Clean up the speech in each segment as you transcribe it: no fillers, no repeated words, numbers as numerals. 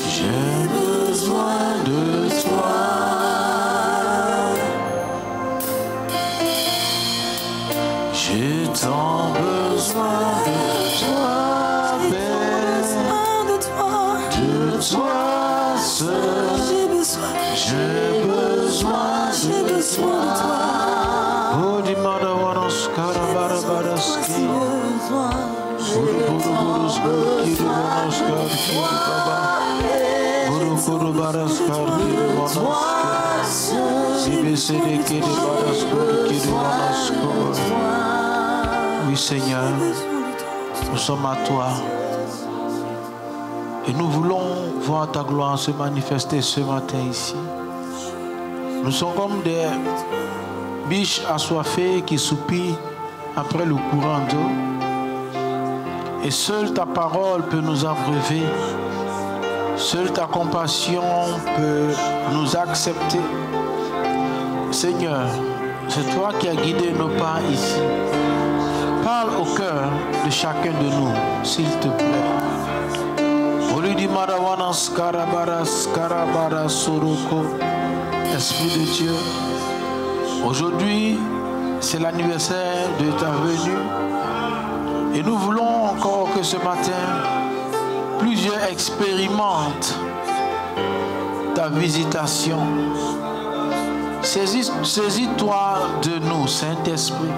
J'ai besoin de toi. J'ai tant besoin de toi, de toi seul. J'ai besoin de toi. Oh, dis-moi oui, Seigneur, nous sommes à toi et nous voulons voir ta gloire se manifester ce matin ici. Nous sommes comme des biches assoiffées qui soupirent après le courant d'eau. Et seule ta parole peut nous abreuver. Seule ta compassion peut nous accepter. Seigneur, c'est toi qui as guidé nos pas ici. Parle au cœur de chacun de nous, s'il te plaît. Esprit de Dieu, aujourd'hui, c'est l'anniversaire de ta venue. Et nous voulons encore que ce matin, plusieurs expérimentent ta visitation. Saisis-toi de nous, Saint-Esprit,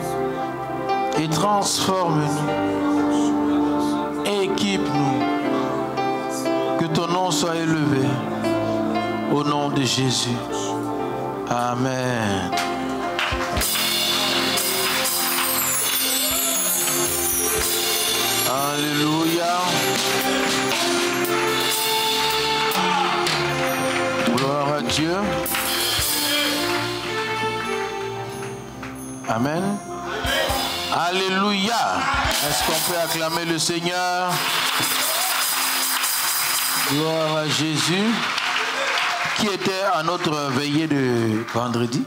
et transforme-nous, équipe-nous, que ton nom soit élevé, au nom de Jésus. Amen. Alléluia. Gloire à Dieu. Amen. Alléluia. Est-ce qu'on peut acclamer le Seigneur? Gloire à Jésus. Qui était à notre veillée de vendredi?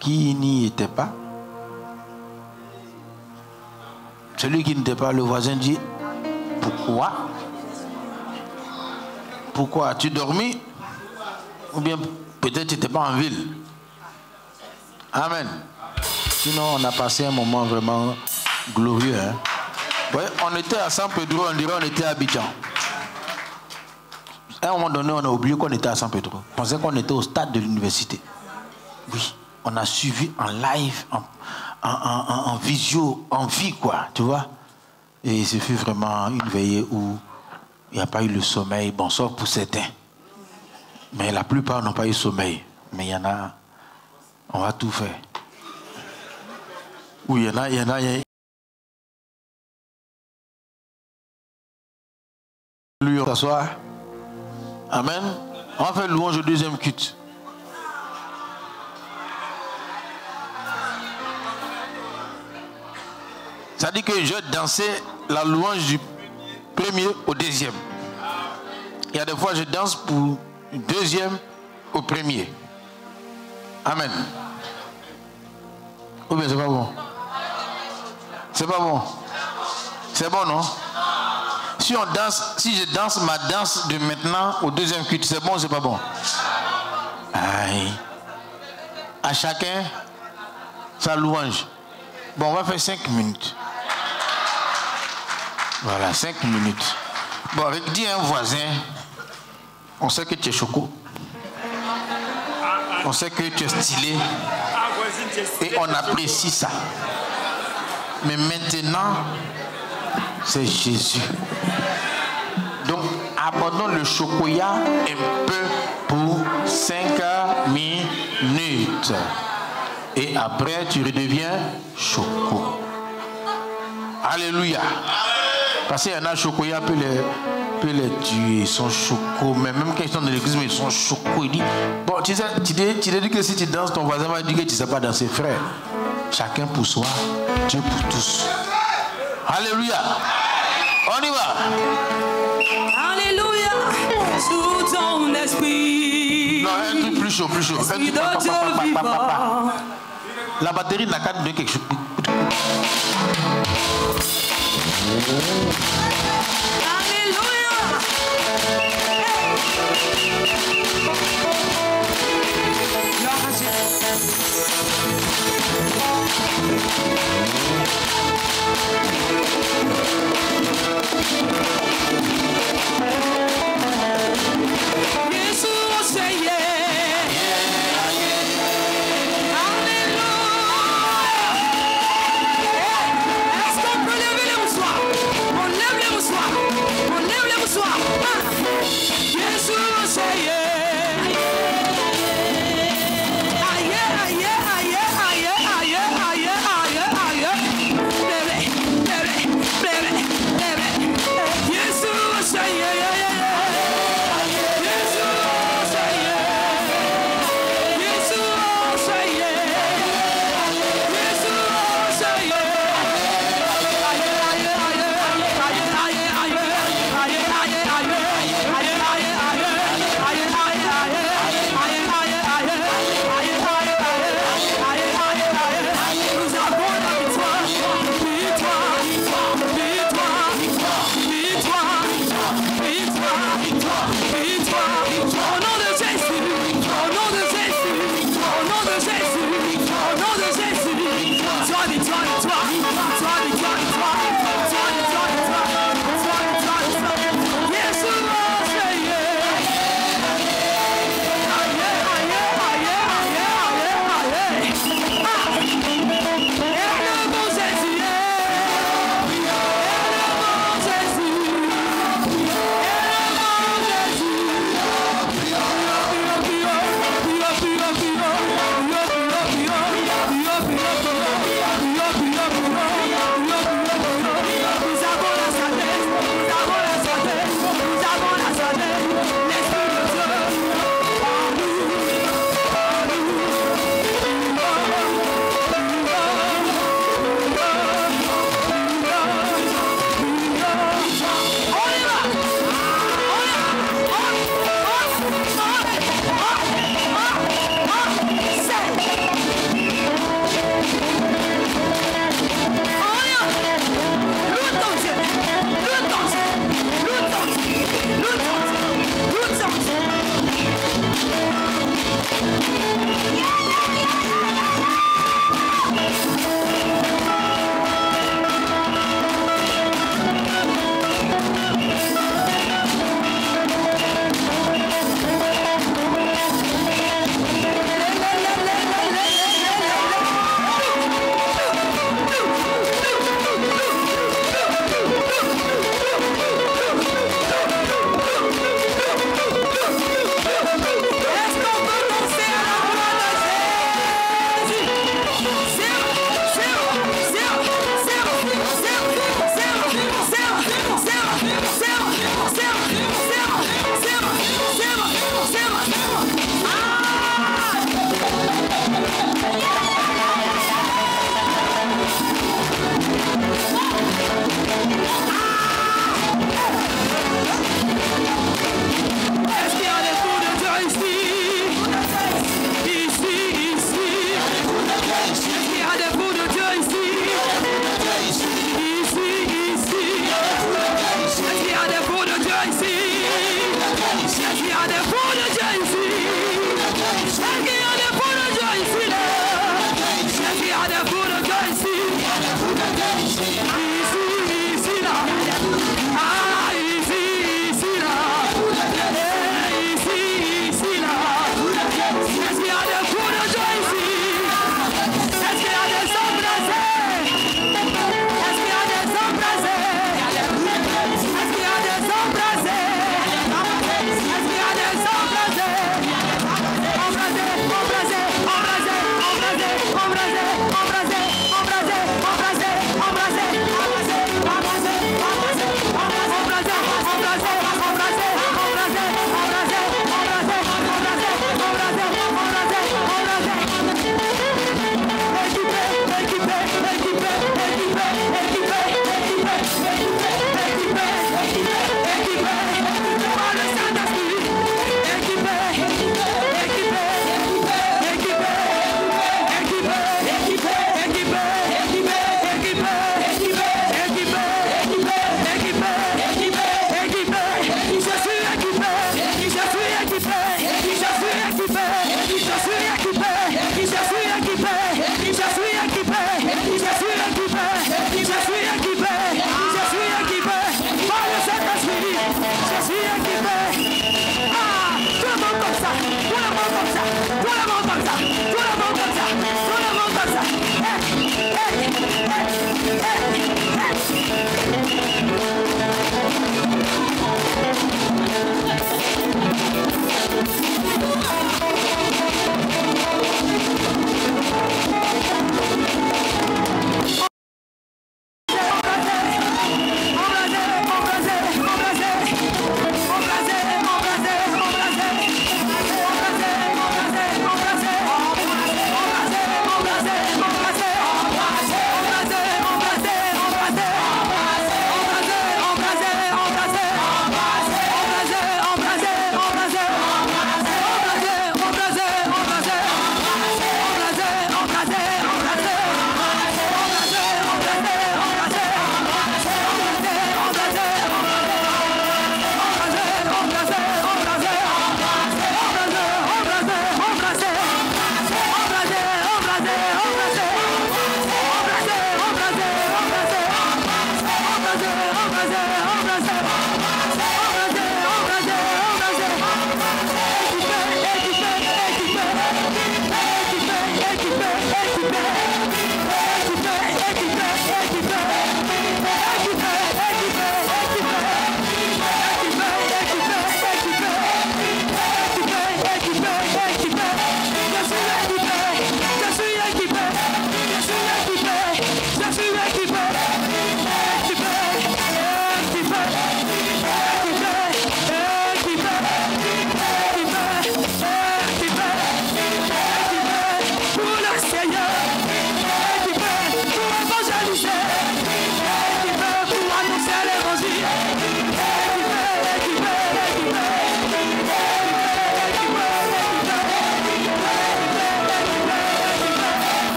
Qui n'y était pas? Celui qui n'était pas, le voisin dit, pourquoi? Pourquoi? As-tu dormi? Ou bien peut-être tu n'étais pas en ville? Amen. Sinon, on a passé un moment vraiment glorieux. Hein? Ouais, on était à San Pedro, on dirait on était à Abidjan. À un moment donné, on a oublié qu'on était à San Pedro. On pensait qu'on était au stade de l'université. Oui. on a suivi en live, en visio, en vie, quoi, tu vois. Et ce fut vraiment une veillée où il n'y a pas eu le sommeil, bon, sauf pour certains. Mais la plupart n'ont pas eu sommeil. Mais il y en a, on va tout faire. Oui, il y en a. Lui, on va s'asseoir. Amen. On va faire louange au deuxième culte. Ça dit que je dansais la louange du premier au deuxième. Il y a des fois je danse pour le deuxième au premier. Amen. Ou bien c'est pas bon? C'est pas bon? C'est bon, non? Si on danse, si je danse ma danse de maintenant au deuxième culte, c'est bon ou c'est pas bon? Aïe. À chacun sa louange. Bon, on va faire 5 minutes. Voilà, 5 minutes. Bon, dis à un voisin, on sait que tu es choco. On sait que tu es stylé. Et on apprécie ça. Mais maintenant, c'est Jésus. Donc, abandonne le chocolat un peu pour 5 minutes. Et après, tu redeviens choco. Alléluia. Parce qu'il y en a chocolat peut les tuer. Ils sont chocos. Mais même quand ils sont dans l'église, ils sont chocos. Il dit, bon, tu dis que si tu danses, ton voisin va dire que tu ne sais pas danser, frère. Chacun pour soi, Dieu pour tous. Alléluia. On y va. Alléluia. Sous ton esprit. Non, un truc plus chaud, plus chaud. La batterie n'a qu'à donner quelque chose. Alléluia.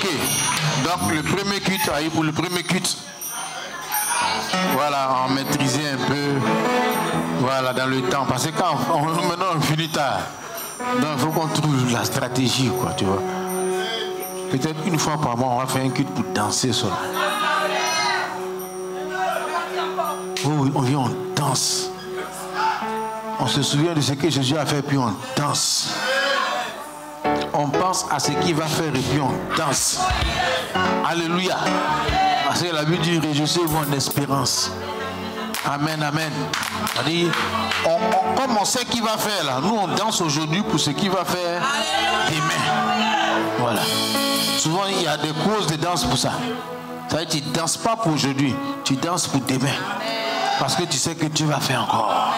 Ok. Donc le premier culte, pour le premier culte, voilà, on maîtrisait un peu, voilà, dans le temps. Parce que maintenant on finit tard. Donc il faut qu'on trouve la stratégie, quoi, tu vois. Peut-être une fois par mois, on va faire un culte pour danser ça. Oui, on vient, on danse. On se souvient de ce que Jésus a fait, puis on danse. On pense à ce qu'il va faire et puis on danse. Alléluia. Parce que la Bible dit, réjouissez-vous en espérance. Amen, amen. C'est-à-dire, comme on sait qu'il va faire là, nous on danse aujourd'hui pour ce qu'il va faire demain. Voilà. Souvent il y a des causes de danse pour ça. C'est-à-dire tu ne danses pas pour aujourd'hui, tu danses pour demain. Parce que tu sais que tu vas faire encore.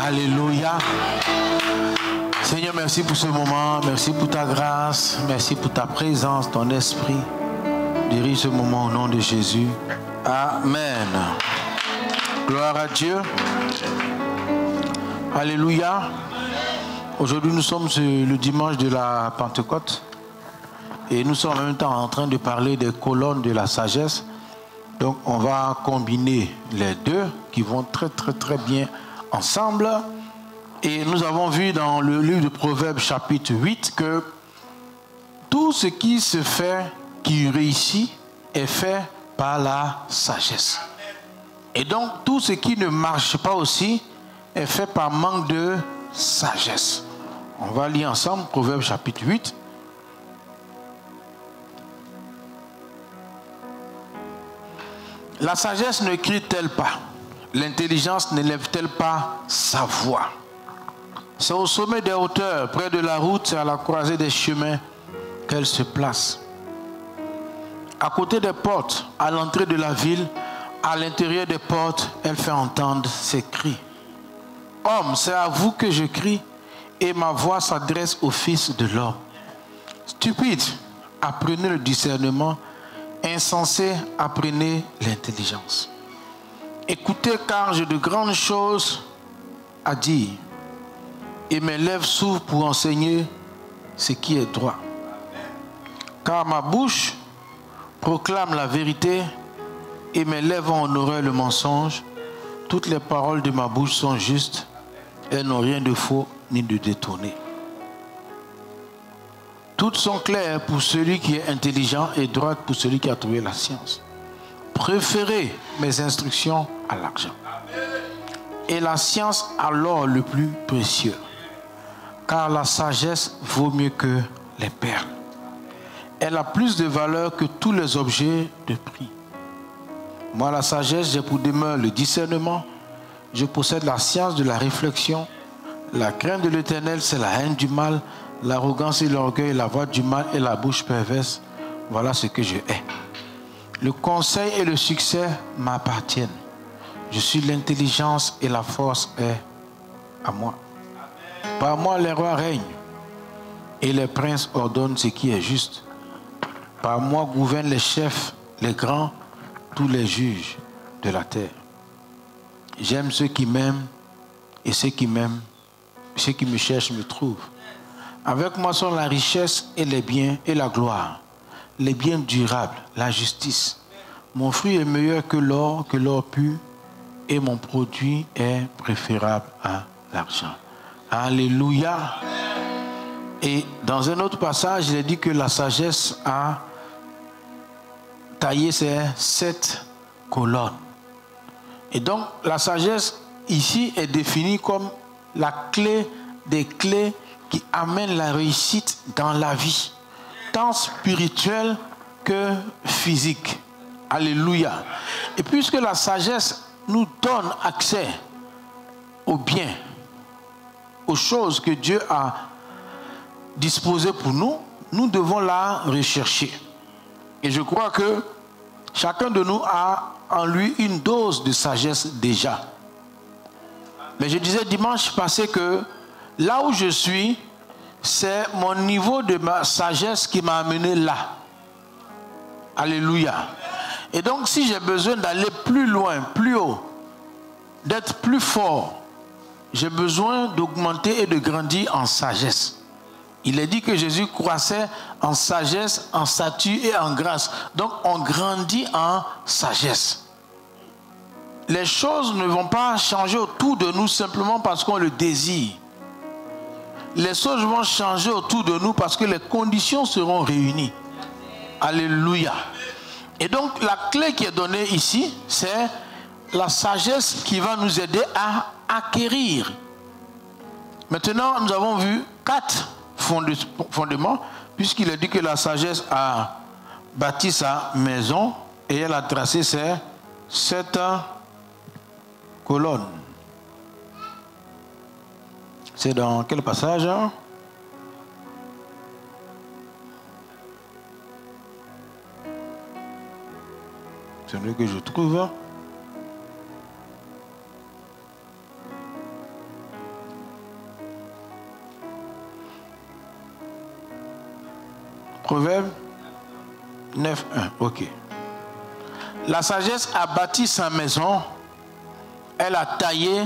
Alléluia. Seigneur, merci pour ce moment, merci pour ta grâce, merci pour ta présence, ton esprit. Dirige ce moment au nom de Jésus. Amen. Gloire à Dieu. Alléluia. Aujourd'hui, nous sommes le dimanche de la Pentecôte. Et nous sommes en même temps en train de parler des colonnes de la sagesse. Donc, on va combiner les deux qui vont très, très, très bien ensemble. Et nous avons vu dans le livre de Proverbes, chapitre 8, que tout ce qui se fait, qui réussit, est fait par la sagesse. Et donc, tout ce qui ne marche pas aussi est fait par manque de sagesse. On va lire ensemble Proverbes chapitre 8. La sagesse ne crie-t-elle pas? L'intelligence n'élève-t-elle pas sa voix? C'est au sommet des hauteurs, près de la route, c'est à la croisée des chemins qu'elle se place. À côté des portes, à l'entrée de la ville, à l'intérieur des portes, elle fait entendre ses cris. Homme, c'est à vous que je crie, et ma voix s'adresse au Fils de l'homme. Stupide, apprenez le discernement. Insensé, apprenez l'intelligence. Écoutez, car j'ai de grandes choses à dire, et mes lèvres s'ouvrent pour enseigner ce qui est droit. Car ma bouche proclame la vérité, et mes lèvres ont honoré le mensonge. Toutes les paroles de ma bouche sont justes, elles n'ont rien de faux ni de détourné. Toutes sont claires pour celui qui est intelligent et droites pour celui qui a trouvé la science. Préférez mes instructions à l'argent, et la science à l'or le plus précieux, car la sagesse vaut mieux que les perles. Elle a plus de valeur que tous les objets de prix. Moi, la sagesse, j'ai pour demeure le discernement. Je possède la science de la réflexion. La crainte de l'Éternel, c'est la haine du mal. L'arrogance et l'orgueil, la voix du mal et la bouche perverse. Voilà ce que je hais. Le conseil et le succès m'appartiennent. Je suis l'intelligence et la force est à moi. Par moi, les rois règnent et les princes ordonnent ce qui est juste. Par moi gouvernent les chefs, les grands, tous les juges de la terre. J'aime ceux qui m'aiment, et ceux qui m'aiment, ceux qui me cherchent me trouvent. Avec moi sont la richesse et les biens et la gloire, les biens durables, la justice. Mon fruit est meilleur que l'or pur, et mon produit est préférable à l'argent. Alléluia. Et dans un autre passage, il est dit que la sagesse a taillé ses 7 colonnes. Et donc, la sagesse ici est définie comme la clé des clés qui amènent la réussite dans la vie, tant spirituelle que physique. Alléluia. Et puisque la sagesse nous donne accès aux biens, aux choses que Dieu a disposées pour nous, nous devons la rechercher. Et je crois que chacun de nous a en lui une dose de sagesse déjà. Mais je disais dimanche passé que là où je suis, c'est mon niveau de ma sagesse qui m'a amené là. Alléluia. Et donc si j'ai besoin d'aller plus loin, plus haut, d'être plus fort, j'ai besoin d'augmenter et de grandir en sagesse. Il est dit que Jésus croissait en sagesse, en stature et en grâce. Donc on grandit en sagesse. Les choses ne vont pas changer autour de nous simplement parce qu'on le désire. Les choses vont changer autour de nous parce que les conditions seront réunies. Alléluia. Et donc la clé qui est donnée ici, c'est la sagesse qui va nous aider à acquérir. Maintenant, nous avons vu 4 fondements, puisqu'il a dit que la sagesse a bâti sa maison et elle a tracé ses 7 colonnes. C'est dans quel passage? C'est le que je trouve. Proverbe 9.1. Ok. La sagesse a bâti sa maison. Elle a taillé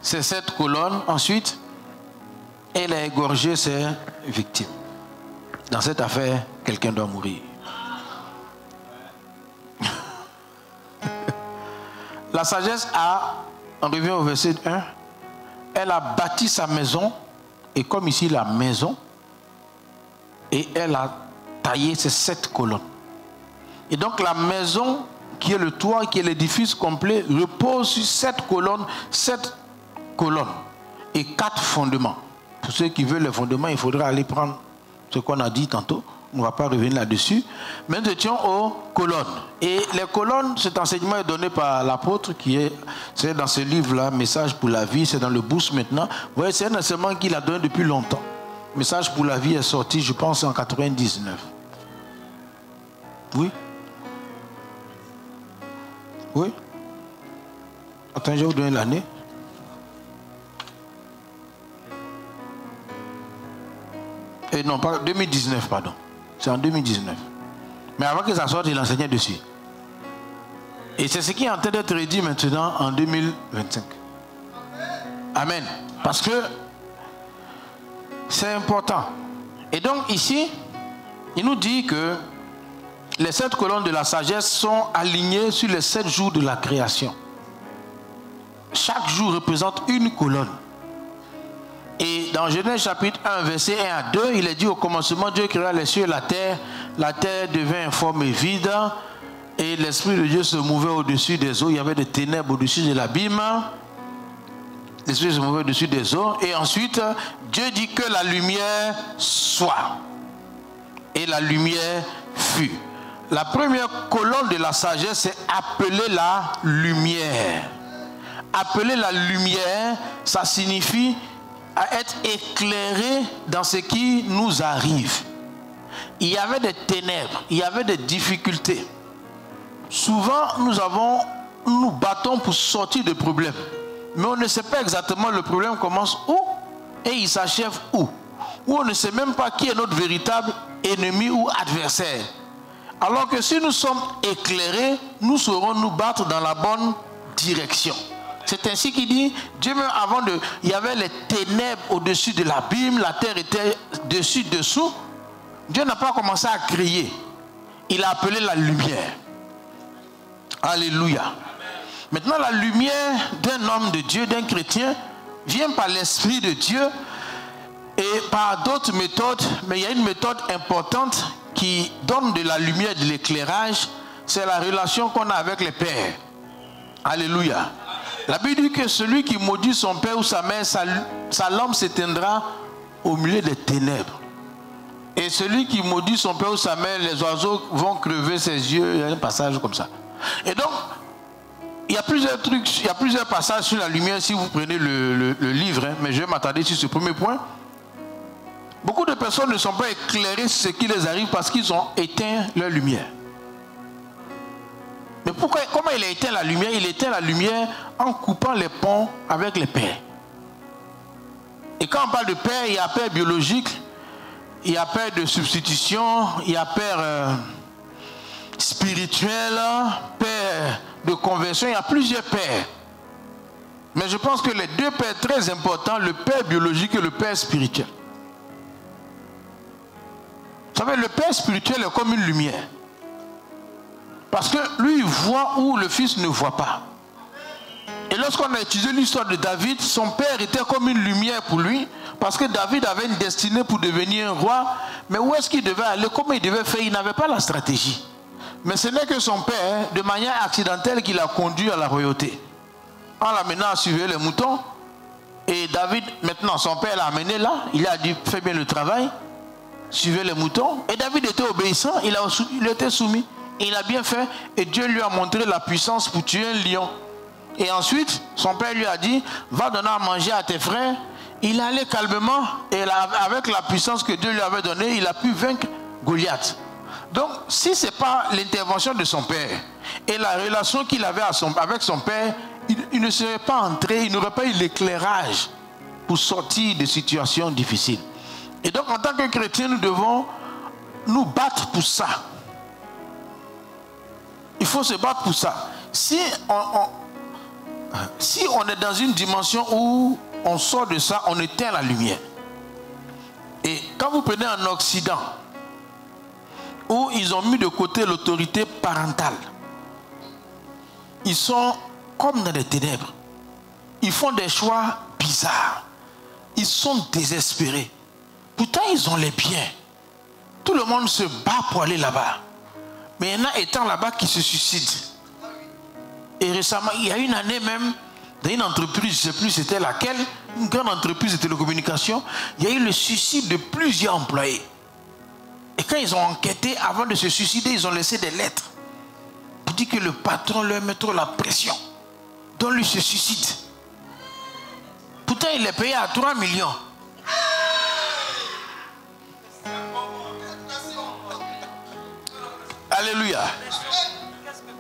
ses 7 colonnes. Ensuite, elle a égorgé ses victimes. Dans cette affaire, quelqu'un doit mourir. La sagesse a, on revient au verset 1, elle a bâti sa maison, et comme ici la maison, et elle a taillé ces 7 colonnes. Et donc la maison, qui est le toit, qui est l'édifice complet, repose sur 7 colonnes et 4 fondements. Pour ceux qui veulent les fondements, il faudra aller prendre ce qu'on a dit tantôt. On ne va pas revenir là-dessus. Mais nous étions aux colonnes. Et les colonnes, cet enseignement est donné par l'apôtre c'est dans ce livre-là, Message pour la vie, c'est dans le Boost maintenant. Vous voyez, c'est un enseignement qu'il a donné depuis longtemps. Message pour la vie est sorti, je pense, en 99. Oui? Oui? Attends, je vais vous donner l'année. Et non, pas 2019, pardon. C'est en 2019. Mais avant que ça sorte, il enseignait dessus. Et c'est ce qui est en train d'être dit maintenant en 2025. Amen. Parce que c'est important. Et donc ici, il nous dit que les 7 colonnes de la sagesse sont alignées sur les 7 jours de la création. Chaque jour représente une colonne. Et dans Genèse chapitre 1, verset 1 à 2, il est dit au commencement, Dieu créa les cieux et la terre devint informe et vide, et l'Esprit de Dieu se mouvait au-dessus des eaux, il y avait des ténèbres au-dessus de l'abîme, l'Esprit se mouvait au-dessus des eaux, et ensuite, Dieu dit que la lumière soit, et la lumière fut. La première colonne de la sagesse, c'est appeler la lumière. Appeler la lumière, ça signifie à être éclairé dans ce qui nous arrive. Il y avait des ténèbres, il y avait des difficultés. Souvent, nous battons pour sortir de problèmes. Mais on ne sait pas exactement le problème commence où et il s'achève où. Ou on ne sait même pas qui est notre véritable ennemi ou adversaire. Alors que si nous sommes éclairés, nous saurons nous battre dans la bonne direction. C'est ainsi qu'il dit, Dieu même il y avait les ténèbres au-dessus de l'abîme, la terre était dessous. Dieu n'a pas commencé à crier. Il a appelé la lumière. Alléluia. Maintenant, la lumière d'un homme de Dieu, d'un chrétien, vient par l'Esprit de Dieu et par d'autres méthodes. Mais il y a une méthode importante qui donne de la lumière, de l'éclairage. C'est la relation qu'on a avec les pères. Alléluia. La Bible dit que celui qui maudit son père ou sa mère, sa lampe s'éteindra au milieu des ténèbres. Et celui qui maudit son père ou sa mère, les oiseaux vont crever ses yeux. Il y a un passage comme ça. Et donc, il y a plusieurs trucs, il y a plusieurs passages sur la lumière si vous prenez le livre, hein, mais je vais m'attarder sur ce premier point. Beaucoup de personnes ne sont pas éclairées sur ce qui les arrive parce qu'ils ont éteint leur lumière. Mais comment il a éteint la lumière? Il éteint la lumière en coupant les ponts avec les pères. Et quand on parle de père, il y a père biologique, il y a père de substitution, il y a père spirituel, père de conversion, il y a plusieurs pères. Mais je pense que les deux pères très importants, le père biologique et le père spirituel. savez, le père spirituel est comme une lumière. Parce que lui, il voit où le fils ne voit pas. Et lorsqu'on a étudié l'histoire de David, son père était comme une lumière pour lui. Parce que David avait une destinée pour devenir un roi. Mais où est-ce qu'il devait aller? Comment il devait faire? Il n'avait pas la stratégie. Mais ce n'est que son père, de manière accidentelle, qui l'a conduit à la royauté. En l'amenant à suivre les moutons. Et David, maintenant, son père l'a amené là. Il a dit, fais bien le travail. Suivez les moutons. Et David était obéissant. Il était soumis. Et il a bien fait. Et Dieu lui a montré la puissance pour tuer un lion. Et ensuite, son père lui a dit, va donner à manger à tes frères. Il allait calmement. Et avec la puissance que Dieu lui avait donnée, il a pu vaincre Goliath. Donc, si ce n'est pas l'intervention de son père et la relation qu'il avait avec son père, il ne serait pas entré, il n'aurait pas eu l'éclairage pour sortir de situations difficiles. Et donc, en tant que chrétiens, nous devons nous battre pour ça. Il faut se battre pour ça. Si on est dans une dimension où on sort de ça, on éteint la lumière. Et quand vous prenez en Occident, où ils ont mis de côté l'autorité parentale, ils sont comme dans les ténèbres. Ils font des choix bizarres. Ils sont désespérés. Pourtant, ils ont les biens. Tout le monde se bat pour aller là-bas. Mais il y en a étant là-bas qui se suicident. Et récemment, il y a une année même, dans une entreprise, je ne sais plus c'était laquelle, une grande entreprise de télécommunications, il y a eu le suicide de plusieurs employés. Et quand ils ont enquêté, avant de se suicider, ils ont laissé des lettres pour dire que le patron leur met trop la pression. Donc lui se suicide. Pourtant, il est payé à 3 millions. Alléluia.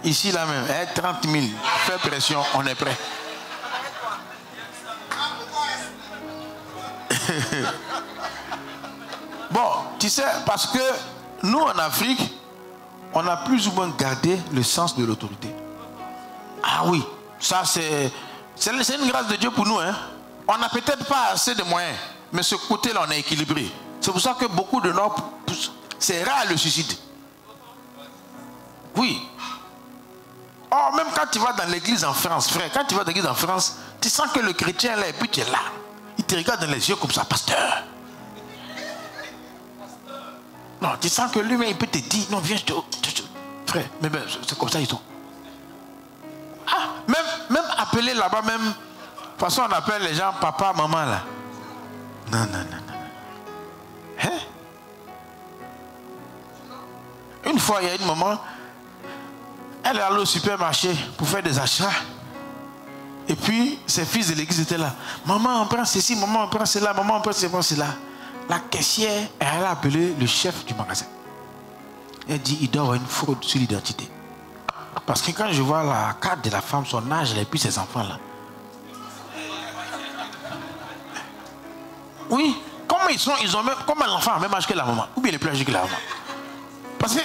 Ici, là même, 30 000. Fais pression, on est prêt. Bon, tu sais, parce que nous, en Afrique, on a plus ou moins gardé le sens de l'autorité. Ah oui, ça c'est une grâce de Dieu pour nous. Hein. On n'a peut-être pas assez de moyens, mais ce côté-là, on est équilibré. C'est pour ça que beaucoup de nos... C'est rare le suicide. Oui. Oh, même quand tu vas dans l'église en France, frère, quand tu vas dans l'église en France, tu sens que le chrétien là, et puis tu es là. Il te regarde dans les yeux comme ça, pasteur. Non, tu sens que lui-même, il peut te dire, non, viens, frère, mais ben, c'est comme ça, ils sont. Ah, même appeler là-bas, même, de toute façon, on appelle les gens papa, maman, là. Non, non, non, non. Hein? Une fois, il y a une maman, elle est allée au supermarché pour faire des achats. Et puis, ses fils de l'église étaient là. Maman, on prend ceci, maman, on prend cela, maman, on prend cela. La caissière, elle a appelé le chef du magasin. Elle dit, il doit y avoir une fraude sur l'identité. Parce que quand je vois la carte de la femme, son âge, et puis ses enfants là. Oui, comment ils ont même, comment l'enfant a le même âge que la maman, ou bien il est plus âgé que la maman. Parce que...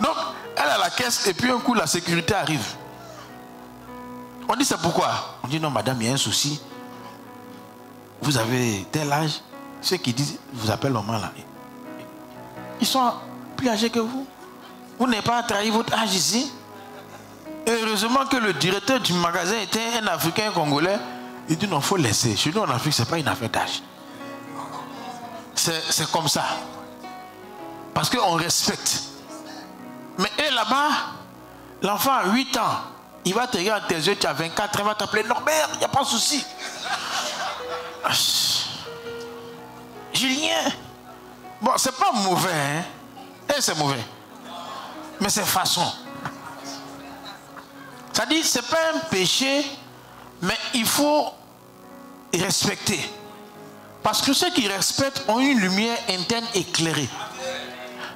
Donc, elle a la caisse, et puis un coup, la sécurité arrive. On dit, c'est pourquoi? On dit, non, madame, il y a un souci. Vous avez tel âge. Ceux qui disent, vous appellent maman là. Ils sont plus âgés que vous. Vous n'avez pas trahi votre âge ici. Et heureusement que le directeur du magasin était un Africain congolais. Il dit, non, il faut laisser. Chez nous en Afrique, ce n'est pas une affaire d'âge. C'est comme ça. Parce qu'on respecte. Mais eux là-bas, l'enfant a 8 ans. Il va te regarder tes yeux, tu as 24, il va t'appeler Norbert, il n'y a pas de souci. Julien. Bon, c'est pas mauvais, hein. Et c'est mauvais. Mais c'est façon. C'est-à-dire, c'est pas un péché, mais il faut respecter. Parce que ceux qui respectent ont une lumière interne éclairée.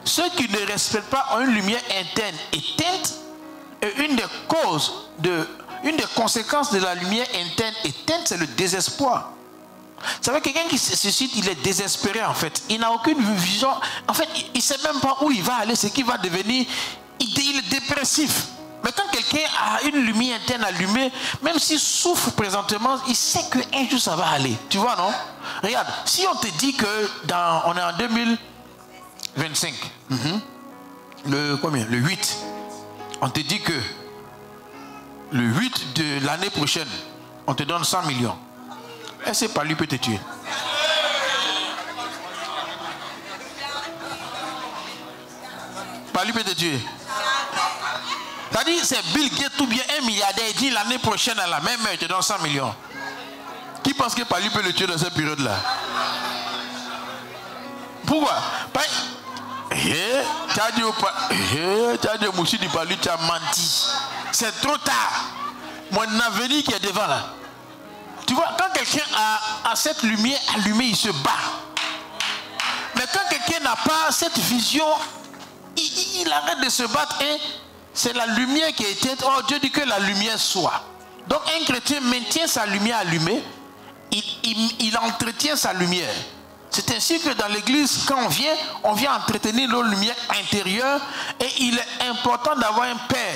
Ceux qui ne respectent pas ont une lumière interne éteinte. Et une des conséquences de la lumière interne éteinte, c'est le désespoir. Vous savez, quelqu'un qui se suicide, il est désespéré en fait. Il n'a aucune vision. En fait, il ne sait même pas où il va aller, ce qu'il va devenir. Il est dépressif. Mais quand quelqu'un a une lumière interne allumée, même s'il souffre présentement, il sait qu'un jour ça va aller. Tu vois, non? Regarde, si on te dit que on est en 25. Le combien? Le 8. On te dit que le 8 de l'année prochaine, on te donne 100 millions. Est-ce que Palu peut te tuer? Palu peut te tuer. C'est-à-dire, c'est Bill Gates ou bien un milliardaire, il dit l'année prochaine à la même heure, il te donne 100 millions. Qui pense que Palu peut le tuer dans cette période-là? Pourquoi? Tu as dit au Moussi du Palu, tu as menti. C'est trop tard. Mon avenir qui est devant là. Tu vois, quand quelqu'un a cette lumière allumée, il se bat. Mais quand quelqu'un n'a pas cette vision, il arrête de se battre et c'est la lumière qui est éteinte. Oh, Dieu dit que la lumière soit. Donc un chrétien maintient sa lumière allumée, il entretient sa lumière. C'est ainsi que dans l'église, quand on vient entretenir nos lumières intérieures et il est important d'avoir un père.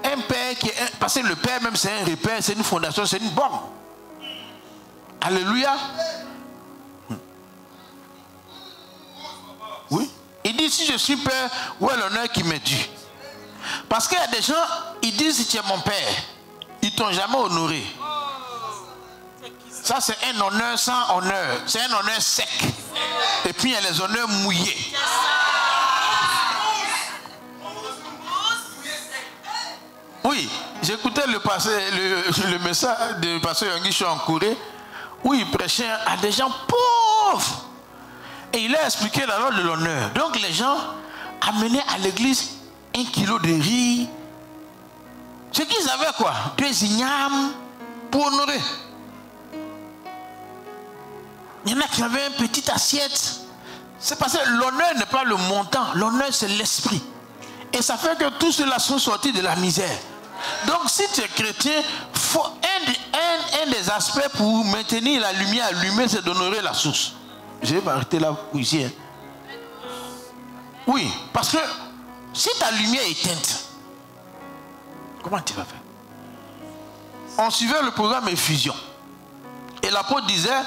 Un père qui est... Parce que le père même c'est un repère, c'est une fondation, c'est une borne. Alléluia. Oui. Il dit si je suis père, où est l'honneur qui m'est dû? Parce qu'il y a des gens, ils disent si tu es mon père, ils ne t'ont jamais honoré. Ça c'est un honneur sans honneur. C'est un honneur sec. Et puis il y a les honneurs mouillés. Oui, j'écoutais le message de pasteur Yonguicho en Corée où il prêchait à des gens pauvres. Et il a expliqué la loi de l'honneur. Donc les gens amenaient à l'église 1 kilo de riz. Ce qu'ils avaient quoi? 2 ignames pour honorer. Il y en a qui avaient une petite assiette. C'est parce que l'honneur n'est pas le montant. L'honneur c'est l'esprit. Et ça fait que tous ceux-là sont sortis de la misère. Donc si tu es chrétien, un des aspects pour maintenir la lumière allumée, c'est d'honorer la source. Je vais m'arrêter là ici. Oui, parce que si ta lumière est éteinte, comment tu vas faire? On suivait le programme Effusion. Et l'apôtre disait,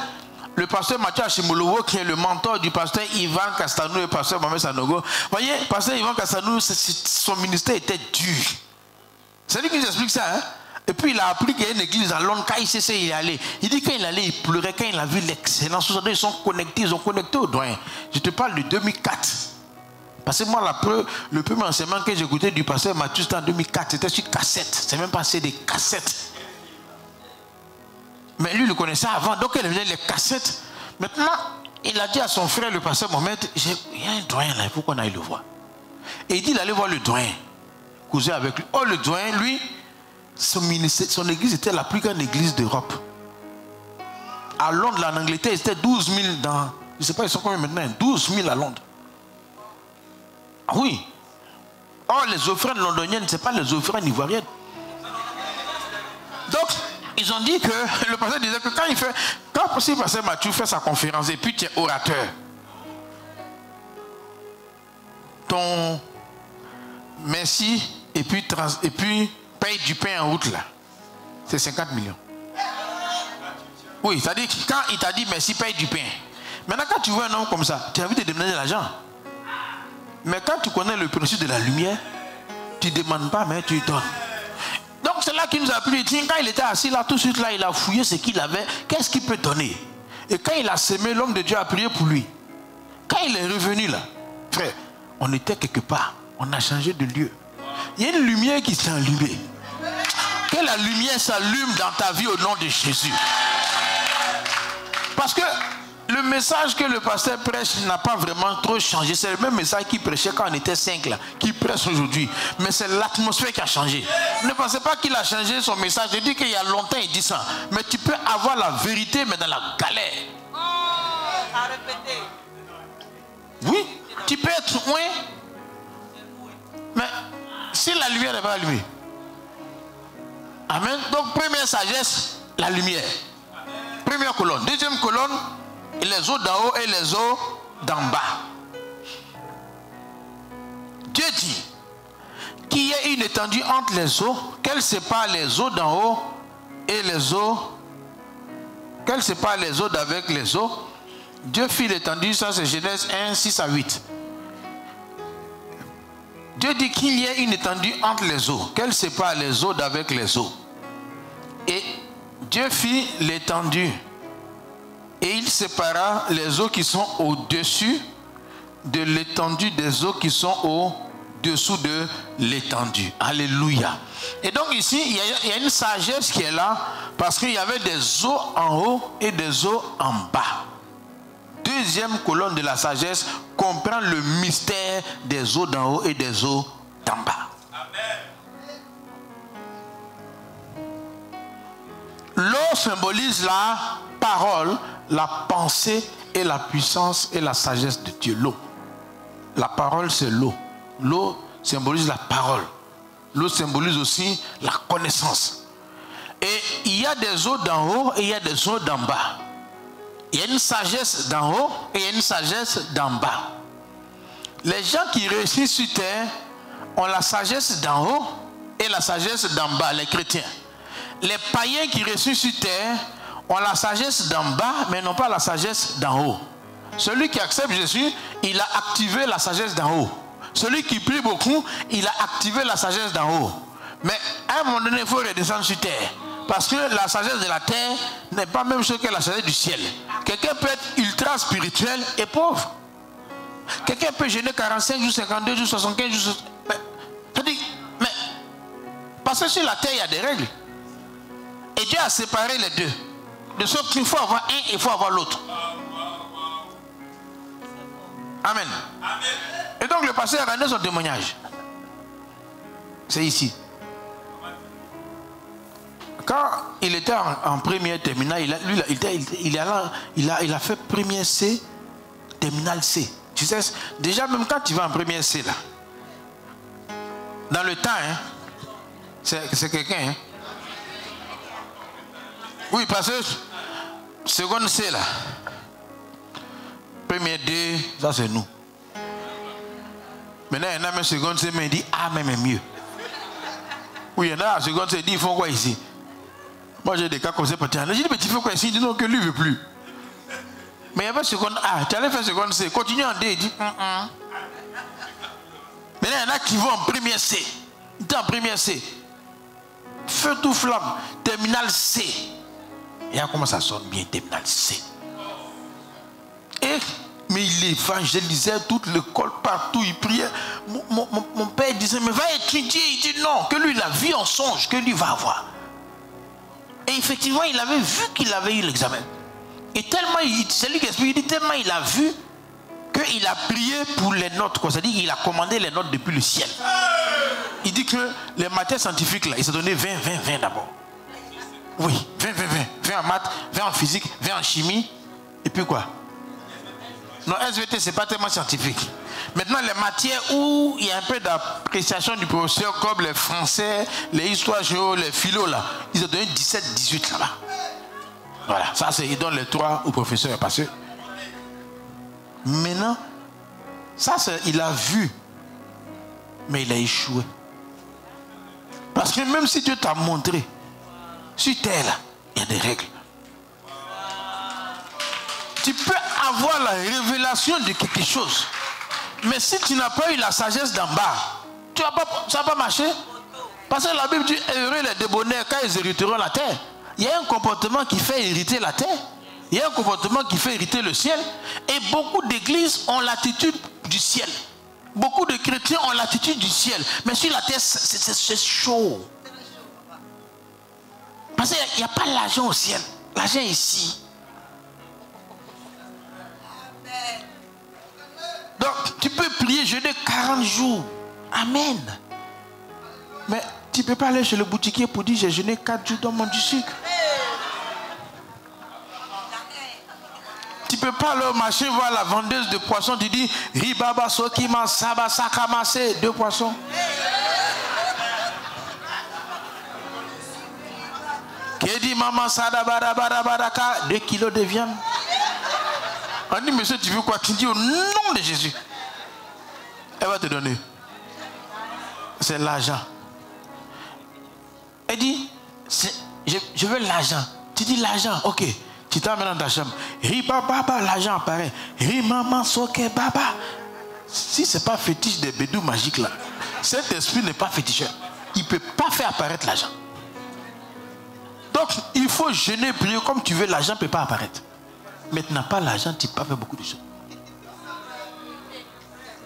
le pasteur Mathieu Achimolowo, qui est le mentor du pasteur Ivan Castanou et le pasteur Mohamed Sanogo, voyez, le pasteur Ivan Castanou, son ministère était dur. C'est lui qui nous explique ça. Hein? Et puis il a appris qu'il y a une église à Londres, quand il sait il est allé. Il dit quand il allait, il pleurait, quand il a vu l'excellence. Ils sont connectés, ils ont connecté au doyen. Je te parle de 2004. Parce que moi, le premier enseignement que j'écoutais du pasteur Mathieu, c'était en 2004. C'était sur cassette. C'est même pas des cassettes. Mais lui, il le connaissait avant. Donc, il avait les cassettes. Maintenant, il a dit à son frère, le pasteur Mohamed, il y a un doyen là, il faut qu'on aille le voir. Et il dit, il allait voir le doyen. Causer avec lui. Oh, le doyen, lui, son église était la plus grande église d'Europe. À Londres, en Angleterre, c'était 12 000 dans... Je ne sais pas, ils sont combien maintenant? 12 000 à Londres. Ah oui. Or, les offrandes londoniennes, ce n'est pas les offrandes ivoiriennes. Donc, ils ont dit que le pasteur disait que quand le pasteur Mathieu fait sa conférence et puis tu es orateur, ton merci et puis paye du pain en route là, c'est 50 millions. Oui, c'est-à-dire que quand il t'a dit merci, paye du pain. Maintenant, quand tu vois un homme comme ça, tu as envie de demander de l'argent. Mais quand tu connais le principe de la lumière, tu ne demandes pas, mais tu donnes. Donc c'est là qu'il nous a pris. Quand il était assis là, tout de suite là, il a fouillé ce qu'il avait. Qu'est-ce qu'il peut donner? Et quand il a semé, l'homme de Dieu a prié pour lui. Quand il est revenu là, frère, on était quelque part. On a changé de lieu. Il y a une lumière qui s'est allumée. Que la lumière s'allume dans ta vie au nom de Jésus. Parce que le message que le pasteur prêche n'a pas vraiment trop changé. C'est le même message qu'il prêchait quand on était 5 là, qu'il prêche aujourd'hui. Mais c'est l'atmosphère qui a changé. Ne pensez pas qu'il a changé son message. Je dis qu'il y a longtemps il dit ça. Mais tu peux avoir la vérité, mais dans la galère. À répéter. Oui, tu peux être loin. Mais si la lumière n'est pas allumée. Amen. Donc première sagesse, la lumière. Première colonne. Deuxième colonne, et les eaux d'en haut et les eaux d'en bas. Dieu dit qu'il y ait une étendue entre les eaux, qu'elle sépare les eaux d'en haut et les eaux, qu'elle sépare les eaux d'avec les eaux, Dieu fit l'étendue, ça c'est Genèse 1, 6 à 8. Dieu dit qu'il y ait une étendue entre les eaux, qu'elle sépare les eaux d'avec les eaux. Et Dieu fit l'étendue. Et il sépara les eaux qui sont au-dessus de l'étendue des eaux qui sont au-dessous de l'étendue. Alléluia. Et donc ici, il y a une sagesse qui est là, parce qu'il y avait des eaux en haut et des eaux en bas. Deuxième colonne de la sagesse comprend le mystère des eaux d'en haut et des eaux d'en bas. L'eau symbolise la parole, la pensée et la puissance et la sagesse de Dieu. L'eau. La parole, c'est l'eau. L'eau symbolise la parole. L'eau symbolise aussi la connaissance. Et il y a des eaux d'en haut et il y a des eaux d'en bas. Il y a une sagesse d'en haut et il y a une sagesse d'en bas. Les gens qui réussissent sur terre ont la sagesse d'en haut et la sagesse d'en bas, les chrétiens. Les païens qui réussissent sur terre ont la sagesse d'en bas, mais n'ont pas la sagesse d'en haut. Celui qui accepte Jésus, il a activé la sagesse d'en haut. Celui qui prie beaucoup, il a activé la sagesse d'en haut. Mais à un moment donné, il faut redescendre sur terre. Parce que la sagesse de la terre n'est pas même chose que la sagesse du ciel. Quelqu'un peut être ultra spirituel et pauvre. Quelqu'un peut jeûner 45 jours, 52 jours, 75 jours. Mais parce que sur la terre, il y a des règles. Et Dieu a séparé les deux. De sorte qu'il faut avoir un et il faut avoir l'autre. Amen. Et donc le pasteur a rendu son témoignage. C'est ici. Quand il était en première terminale, il a fait première C, terminale C. Tu sais, déjà même quand tu vas en première C là, dans le temps, hein, c'est quelqu'un. Hein. Oui, parce que seconde C là, première D, ça c'est nous. Maintenant, il y en a même seconde C, mais il dit ah, même mieux. Oui, il y en a seconde C, il dit ils font quoi ici? Moi j'ai des cas comme ça, je dis mais tu fais quoi ici? Il dit non, que lui ne veut plus. Mais il y avait seconde A, tu allais faire seconde C, continue en D, il dit Maintenant il y en a qui vont en première C. Il dit en première C. Feu tout flamme, terminal C. Et comment ça sonne bien, terminal C. Mais il évangélisait toute l'école, partout, il priait. Mon père disait, mais va étudier. Il dit non, que lui il a vu en songe, que lui va avoir. Et effectivement, il avait vu qu'il avait eu l'examen. Et tellement, c'est lui qui explique, il dit tellement il a vu qu'il a prié pour les notes. C'est-à-dire qu'il a commandé les notes depuis le ciel. Il dit que les matières scientifiques, là, il s'est donné 20 d'abord. Oui, 20 en maths, 20 en physique, 20 en chimie. Et puis quoi? Non, SVT, ce n'est pas tellement scientifique. Maintenant, les matières où il y a un peu d'appréciation du professeur, comme les français, les histoires géo, les philo, là, ils ont donné 17, 18 là-bas. Voilà, ça, c'est, ils donnent les 3 au professeur. Parce que maintenant, ça, il a vu, mais il a échoué. Parce que même si Dieu t'a montré, sur terre, là, il y a des règles. Tu peux avoir la révélation de quelque chose. Mais si tu n'as pas eu la sagesse d'en bas, ça ne va pas marcher. Parce que la Bible dit, heureux les débonnaires quand ils hériteront la terre. Il y a un comportement qui fait hériter la terre. Il y a un comportement qui fait hériter le ciel. Et beaucoup d'églises ont l'attitude du ciel. Beaucoup de chrétiens ont l'attitude du ciel. Mais sur la terre, c'est chaud. Parce qu'il n'y a pas l'argent au ciel. L'argent est ici. Donc, tu peux prier, jeûner 40 jours. Amen. Mais tu ne peux pas aller chez le boutiquier pour dire j'ai jeûné 4 jours dans mon du sucre. Tu ne peux pas aller au marché voir la vendeuse de poissons. Tu dis Ribaba Sokima Saba Sakamase, 2 poissons. Qui dit maman Sada Baraka, 2 kilos de viande. On dit, monsieur, tu veux quoi? Tu dis au nom de Jésus. Elle va te donner. C'est l'argent. Elle dit, je veux l'argent. Tu dis l'argent, ok. Tu tu t'amènes dans ta chambre. Riba baba, l'argent apparaît. Rimama soke baba. Si ce n'est pas fétiche des bédous magiques là, cet esprit n'est pas féticheur. Il ne peut pas faire apparaître l'argent. Donc, il faut jeûner, prier comme tu veux, l'argent ne peut pas apparaître. Mais tu n'as pas l'argent, tu ne peux pas faire beaucoup de choses.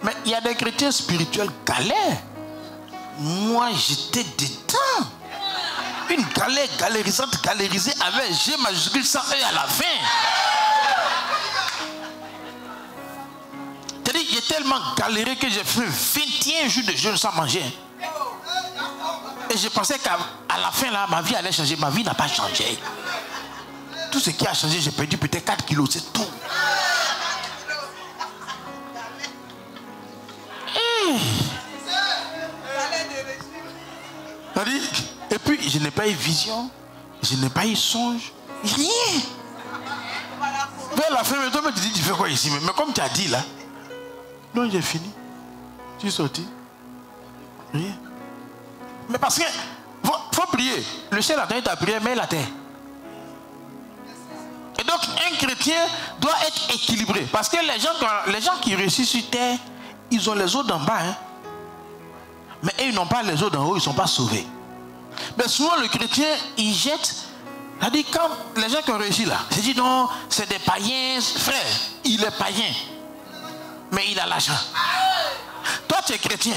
Mais il y a des chrétiens spirituels galères. Moi, j'étais dedans. Une galère galérisante, galérisée avec G majuscule sans E à la fin. C'est-à-dire, j'ai tellement galéré que j'ai fait 21 jours de jeûne sans manger. Et je pensais qu'à la fin, là, ma vie allait changer. Ma vie n'a pas changé. Tout ce qui a changé, j'ai perdu peut-être 4 kilos, c'est tout. Et puis, je n'ai pas eu vision, je n'ai pas eu songe, rien. Vers la fin, toi, tu dis, tu fais quoi ici? Mais comme tu as dit là, non, j'ai fini. Tu es sorti. Rien. Mais parce que, faut prier. Le ciel a donné ta prière, mais la terre. Et donc, un chrétien doit être équilibré. Parce que les gens qui réussissent sur terre, ils ont les eaux d'en bas. Hein. Mais ils n'ont pas les eaux d'en haut, ils ne sont pas sauvés. Mais souvent, le chrétien, il jette. C'est-à-dire, quand les gens qui ont réussi là, c'est dit non, c'est des païens, frère, il est païen. Mais il a l'argent. Toi, tu es chrétien.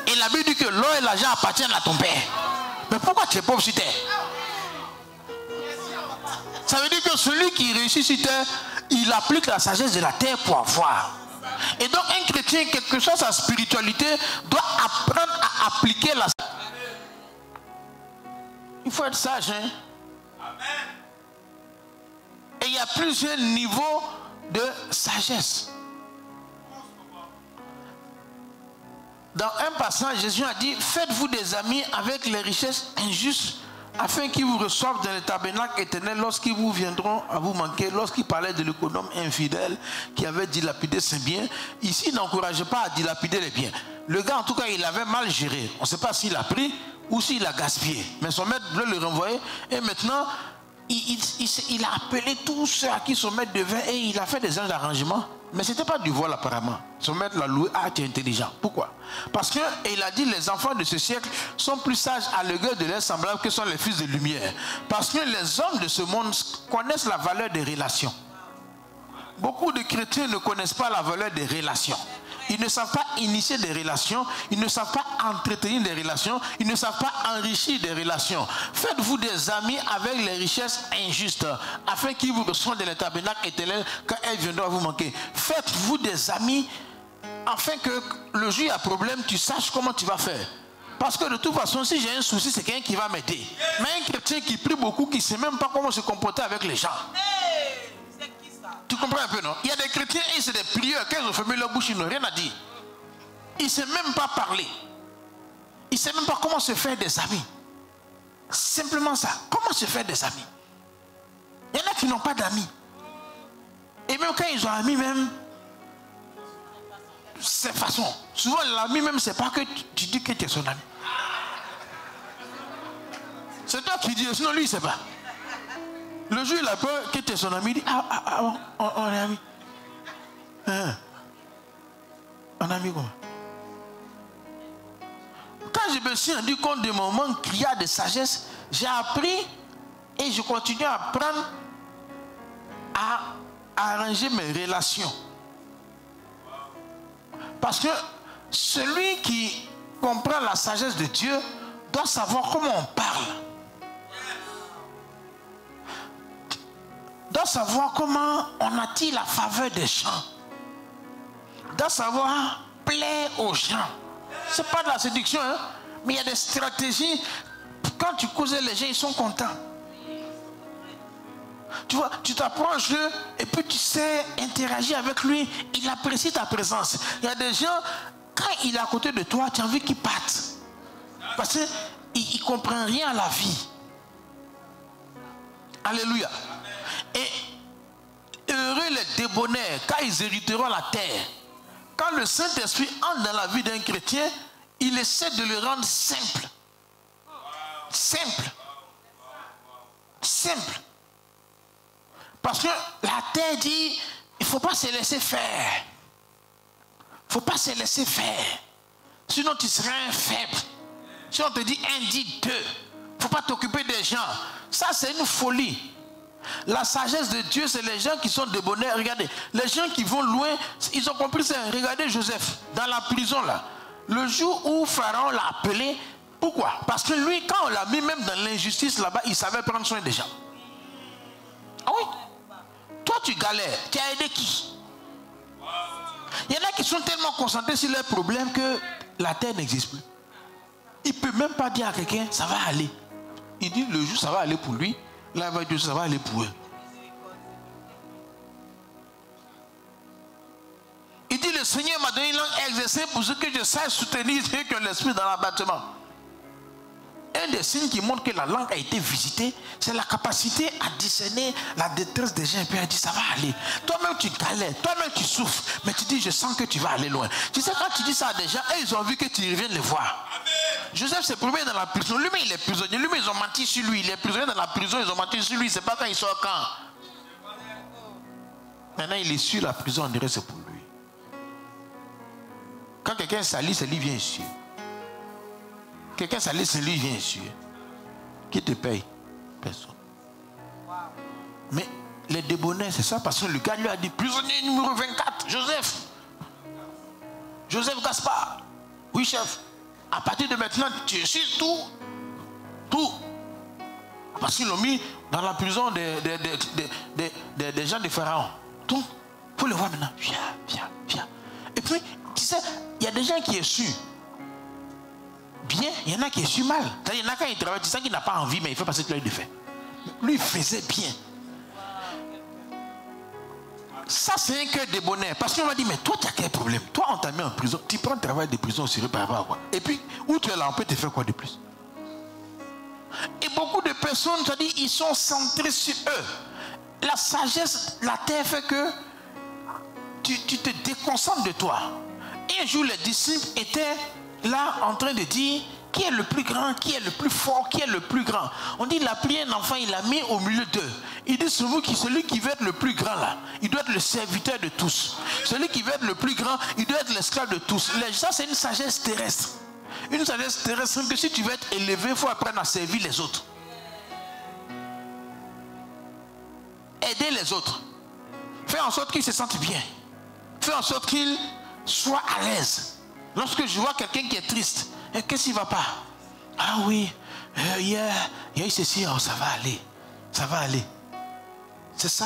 Et la Bible dit que l'or et l'argent appartiennent à ton père. Mais pourquoi tu es pauvre sur terre? Ça veut dire que celui qui réussit sur terre, il applique la sagesse de la terre pour avoir. Et donc un chrétien, quelle que soit sa spiritualité, doit apprendre à appliquer la sagesse. Il faut être sage. Hein? Et il y a plusieurs niveaux de sagesse. Dans un passage, Jésus a dit, faites-vous des amis avec les richesses injustes, afin qu'ils vous reçoivent dans le tabernacle éternel lorsqu'ils vous viendront à vous manquer. Lorsqu'il parlait de l'économe infidèle qui avait dilapidé ses biens, ici il n'encourageait pas à dilapider les biens. Le gars en tout cas il avait mal géré. On ne sait pas s'il a pris ou s'il a gaspillé. Mais son maître voulait le renvoyer et maintenant il a appelé tous ceux à qui son maître devait et il a fait des arrangements. Mais ce n'était pas du vol apparemment. Son maître l'a loué. Ah, tu es intelligent. Pourquoi? Parce qu'il a dit les enfants de ce siècle sont plus sages à l'égard de leurs semblables que sont les fils de lumière. Parce que les hommes de ce monde connaissent la valeur des relations. Beaucoup de chrétiens ne connaissent pas la valeur des relations. Ils ne savent pas initier des relations, ils ne savent pas entretenir des relations, ils ne savent pas enrichir des relations. Faites-vous des amis avec les richesses injustes, afin qu'ils vous reçoivent dans le tabernacle éternel quand elles viendront à vous manquer. Faites-vous des amis, afin que le jour il y a problème, tu saches comment tu vas faire. Parce que de toute façon, si j'ai un souci, c'est quelqu'un qui va m'aider. Mais un chrétien qui prie beaucoup, qui ne sait même pas comment se comporter avec les gens. Tu comprends un peu, non? Il y a des chrétiens et c'est des prieurs. Quand ils ont fermé leur bouche, ils n'ont rien à dire. Ils ne savent même pas parler. Ils ne savent même pas comment se faire des amis. Simplement ça. Comment se faire des amis? Il y en a qui n'ont pas d'amis. Et même quand ils ont amis, même, c'est façon. Souvent, l'ami même, c'est pas que tu dis que tu es son ami. C'est toi qui dis, sinon lui, il ne sait pas. Le jour il a peur que tu es son ami, il dit on est amis. On est amis comment? Quand je me suis rendu compte de mon manque criard de sagesse, j'ai appris et je continue à apprendre à arranger mes relations. Parce que celui qui comprend la sagesse de Dieu doit savoir comment on parle. Doit savoir comment on attire la faveur des gens. Doit savoir plaire aux gens. Ce n'est pas de la séduction, hein? Mais il y a des stratégies. Quand tu causes les gens, ils sont contents. Tu vois, tu t'approches d'eux et puis tu sais interagir avec lui. Il apprécie ta présence. Il y a des gens, quand il est à côté de toi, tu as envie qu'ils partent. Parce qu'ils ne comprennent rien à la vie. Alléluia. Et heureux les débonnaires, car ils hériteront la terre. Quand le Saint-Esprit entre dans la vie d'un chrétien, il essaie de le rendre simple. Simple. Simple. Parce que la terre dit, il ne faut pas se laisser faire. Il ne faut pas se laisser faire. Sinon tu seras un faible. Si on te dit un, dit deux. Il ne faut pas t'occuper des gens. Ça c'est une folie. La sagesse de Dieu, c'est les gens qui sont débonnaires. Regardez, les gens qui vont loin, ils ont compris ça. Regardez Joseph, dans la prison là. Le jour où Pharaon l'a appelé, pourquoi? Parce que lui, quand on l'a mis même dans l'injustice là-bas, il savait prendre soin des gens. Ah oui? Toi, tu galères. Tu as aidé qui? Il y en a qui sont tellement concentrés sur leurs problèmes que la terre n'existe plus. Il ne peut même pas dire à quelqu'un, ça va aller. Il dit, le jour, ça va aller pour lui. Là, il va dire, ça va aller pour eux. Il dit, le Seigneur m'a donné une langue exercée pour ce que je sache soutenir que l'esprit dans l'abattement. Un des signes qui montre que la langue a été visitée, c'est la capacité à discerner la détresse des gens. Et puis elle dit, ça va aller. Toi-même tu galères, toi-même tu souffres, mais tu dis, je sens que tu vas aller loin. Tu sais, quand tu dis ça à des gens, et ils ont vu que tu reviens les voir. Amen. Joseph s'est promené dans la prison. Lui-même, il est prisonnier. Lui-même, ils ont menti sur lui. Il est prisonnier dans la prison, ils ont menti sur lui. C'est pas quand il sort quand. Maintenant, il est sur la prison, on dirait que c'est pour lui. Quand quelqu'un s'allie, c'est lui qui vient ici. Quelqu'un s'allie, c'est lui qui vient ici. Qui te paye? Personne. Wow. Mais les débonnaires, c'est ça, parce que le gars lui a dit, prisonnier numéro 24, Joseph. Joseph Gaspard. Oui, chef. À partir de maintenant, tu suis tout. Tout. Parce qu'ils l'ont mis dans la prison des gens de Pharaon. Tout. Il faut le voir maintenant. Viens. Et puis, tu sais, il y a des gens qui sont sûrs. Bien, il y en a qui sont mal. Il y en a quand il travaille, tu sais qu'il n'a pas envie, mais il fait passer tout l'œil de fait. Lui, il faisait bien. Ça, c'est un cœur débonnaire. Parce qu'on m'a dit, mais toi, tu as quel problème? Toi, on t'a mis en prison. Tu prends le travail de prison au sérieux par rapport à quoi? Et puis, où tu es là, on peut te faire quoi de plus? Et beaucoup de personnes, tu as dit, ils sont centrés sur eux. La sagesse, la terre fait que tu te déconcentres de toi. Et un jour, les disciples étaient là en train de dire qui est le plus grand, qui est le plus fort, qui est le plus grand. On dit il a pris un enfant, il l'a mis au milieu d'eux. Il dit celui qui veut être le plus grand là, il doit être le serviteur de tous. Celui qui veut être le plus grand, il doit être l'esclave de tous. Ça c'est une sagesse terrestre. Une sagesse terrestre que si tu veux être élevé, il faut apprendre à servir les autres. Aider les autres. Faire en sorte qu'ils se sentent bien. Faire en sorte qu'ils soient à l'aise. Lorsque je vois quelqu'un qui est triste, qu'est-ce qui ne va pas? Ah oui, il y a eu ceci, oh, ça va aller. Ça va aller. C'est ça.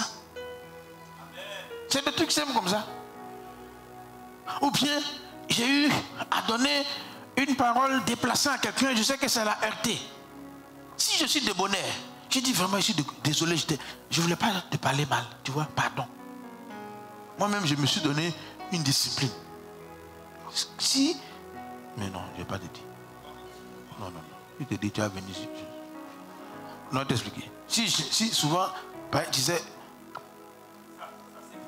C'est des trucs simples comme ça. Ou bien, j'ai eu à donner une parole déplacée à quelqu'un, je sais que ça l'a heurté. Si je suis de bonheur, j'ai dit vraiment, je suis désolé, je ne voulais pas te parler mal, tu vois, pardon. Moi-même, je me suis donné une discipline. Si, mais non, je n'ai pas te dire. Non. Il te dit, tu vas venir ici. Non, t'expliquer. Si souvent, tu sais,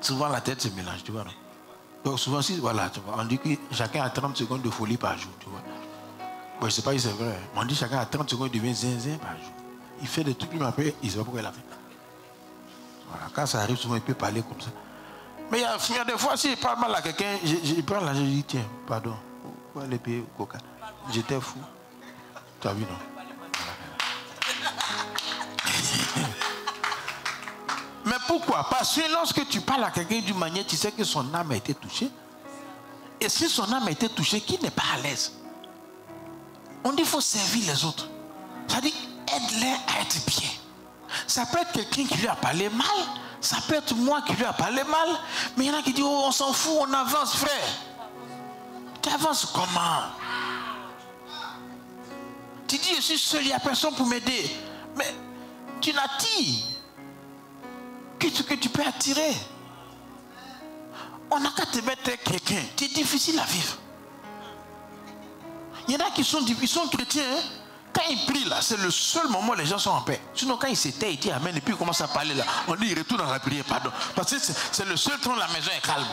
souvent la tête se mélange, tu vois. Non? Donc souvent, si, voilà, tu vois, on dit que chacun a 30 secondes de folie par jour, tu vois. Bon, je ne sais pas si c'est vrai. On dit que chacun a 30 secondes, il devient zinzin par jour. Il fait des trucs, après, il ne sait pas pourquoi il a fait. Voilà, quand ça arrive, souvent, il peut parler comme ça. Mais il y a des fois, si je parle mal à quelqu'un, je prends l'argent, je dis, tiens, pardon, pourquoi aller payer au coca? J'étais fou. Tu as vu, non? Mais pourquoi? Parce que lorsque tu parles à quelqu'un d'une manière, tu sais que son âme a été touchée. Et si son âme a été touchée, qui n'est pas à l'aise? On dit qu'il faut servir les autres. Ça dit, aide-les à être bien. Ça peut être quelqu'un qui lui a parlé mal. Ça peut être moi qui lui a parlé mal. Mais il y en a qui disent, oh, on s'en fout, on avance, frère. Tu avances comment? Tu dis, je suis seul, il n'y a personne pour m'aider. Mais tu n'attires que ce que tu peux attirer. On n'a qu'à te mettre avec quelqu'un. C'est difficile à vivre. Il y en a qui sont chrétiens. Hein? Quand ils prient là, c'est le seul moment où les gens sont en paix. Sinon, quand ils s'éteignent, ils disent Amen, et puis ils commencent à parler là. On dit, il retourne dans la prière, pardon. Parce que c'est le seul temps où la maison est calme.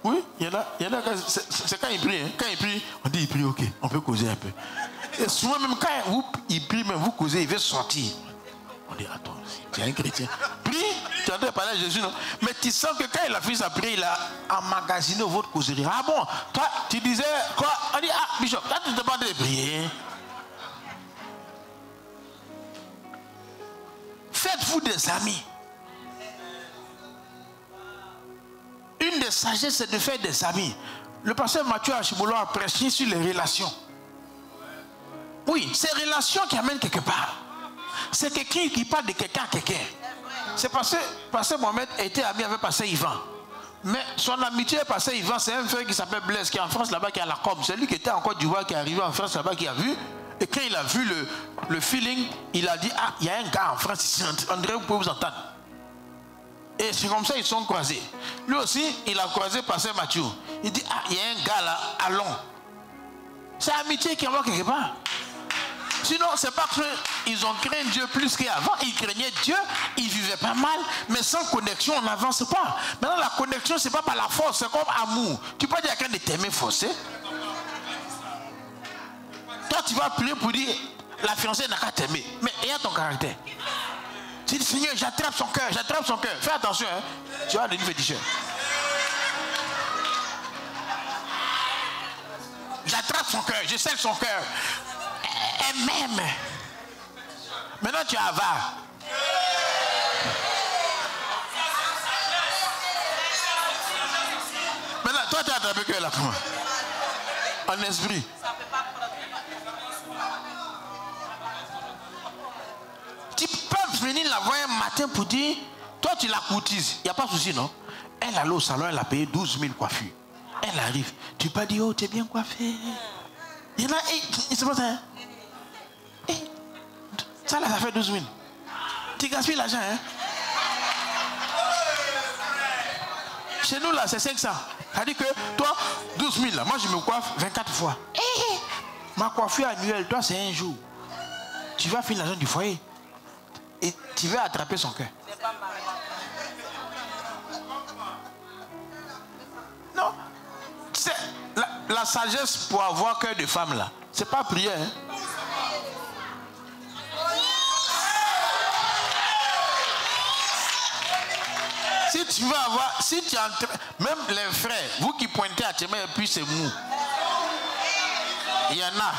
Oui, il y en a c'est quand il prie. Hein. Quand il prie, on dit il prie, ok, on peut causer un peu. Et souvent, même quand il prie, même vous causez, il veut sortir. On dit, attends, tu es un chrétien. Prie, tu es en train de parler à Jésus, non? Mais tu sens que quand il a fini sa prière, il a emmagasiné votre causerie. Ah bon, toi, tu disais quoi? On dit, ah, Bishop, là, tu te demandes de prier. Faites-vous des amis. Une des sagesses, c'est de faire des amis. Le pasteur Mathieu Achibolo a prêché sur les relations. Oui, ces relations qui amènent quelque part. C'est quelqu'un qui parle de quelqu'un à quelqu'un. C'est parce que pasteur Mohamed était ami avec pasteur Yvan. Mais son amitié avec pasteur Yvan, c'est un frère qui s'appelle Blaise, qui est en France là-bas, qui est à la com. C'est lui qui était en Côte d'Ivoire, qui est arrivé en France là-bas, qui a vu. Et quand il a vu le feeling, il a dit, ah, il y a un gars en France ici, André, vous pouvez vous entendre. Et c'est comme ça qu'ils sont croisés. Lui aussi, il a croisé pasteur Mathieu. Il dit, ah, il y a un gars là, allons. C'est l'amitié qui envoie quelque part. Sinon, c'est pas qu'ils ont craint Dieu plus qu'avant. Ils craignaient Dieu, ils vivaient pas mal, mais sans connexion, on n'avance pas. Maintenant, la connexion, c'est pas par la force, c'est comme amour. Tu peux dire à quelqu'un de t'aimer forcé. Toi, tu vas prier pour dire, la fiancée n'a qu'à t'aimer. Mais il y a ton caractère. Tu dis, Seigneur, j'attrape son cœur, j'attrape son cœur. Fais attention, hein. Tu vas devenir féticheur. J'attrape son cœur, je scelle son cœur. Elle m'aime. Maintenant, tu avares. Maintenant, toi, tu as attrapé cœur là, comment? En esprit. Tu peux venir la voir un matin pour dire, toi tu la courtises, il n'y a pas de souci, non? Elle allait au salon, elle a payé 12 000 coiffures. Elle arrive, tu peux dire, oh, tu es bien coiffé. Il y en a, c'est pas ça, hein? Ça là, ça fait 12 000. Tu gaspilles l'argent, hein? Chez nous là, c'est 500. Ça dit que toi, 12 000 là, moi je me coiffe 24 fois. Ma coiffure annuelle, toi c'est un jour. Tu vas finir l'argent du foyer. Et tu vas attraper son cœur. Non. C'est la sagesse pour avoir cœur de femme là. C'est pas prier, hein? Si tu veux avoir, si tu entres, même les frères, vous qui pointez à tes mains et puis c'est mou. Il y en a.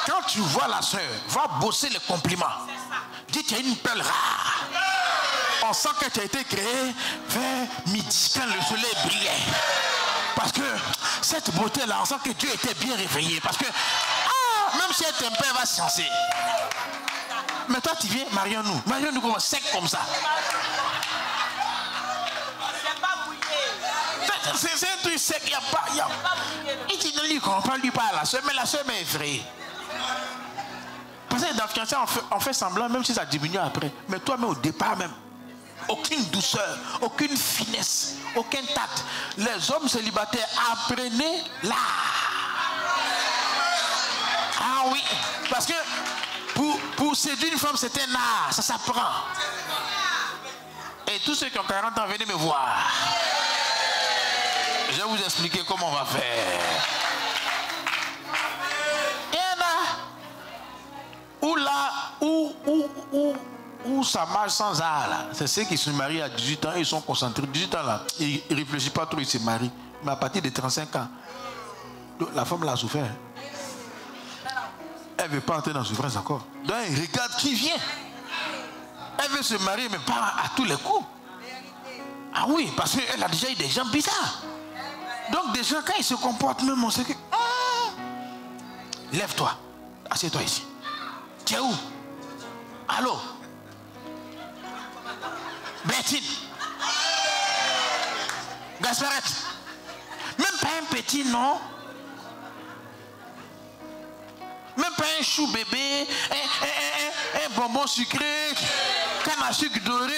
Quand tu vois la soeur, va bosser les compliments. Dis tu as une perle rare. On sent que tu as été créé vers midi quand le soleil brillait. Parce que cette beauté-là, on sent que Dieu était bien réveillé. Parce que, même si elle t'aime pas, elle va se lancer. Mais toi, tu viens, marions-nous. Marions-nous comme sec comme ça. C'est un truc sec, il n'y a pas. Il dit non, lui, on ne lui pas à la soeur, mais la soeur m'a effrayé. Parce que dans le fiancé, on fait semblant, même si ça diminue après. Mais toi-même, au départ, même, aucune douceur, aucune finesse, aucun tact. Les hommes célibataires, apprenez là. Ah oui, parce que pour séduire une femme, c'est un art, ça s'apprend. Et tous ceux qui ont 40 ans, venez me voir. Je vais vous expliquer comment on va faire. Il y en a où là, où ça marche sans art là. C'est ceux qui se marient à 18 ans, ils sont concentrés. 18 ans là, ils ne réfléchissent pas trop, ils se marient. Mais à partir de 35 ans, la femme l'a souffert. Elle ne veut pas entrer dans la souffrance encore. Donc elle regarde qui vient. Elle veut se marier, mais pas à tous les coups. Ah oui, parce qu'elle a déjà eu des gens bizarres. Donc des gens, quand ils se comportent même, on sait que... Lève-toi. Assieds-toi ici. Tu es où? Allô? Bertine. Gasparette. Même pas un petit, non? Même pas un chou bébé, un bonbon sucré, canne à sucre doré.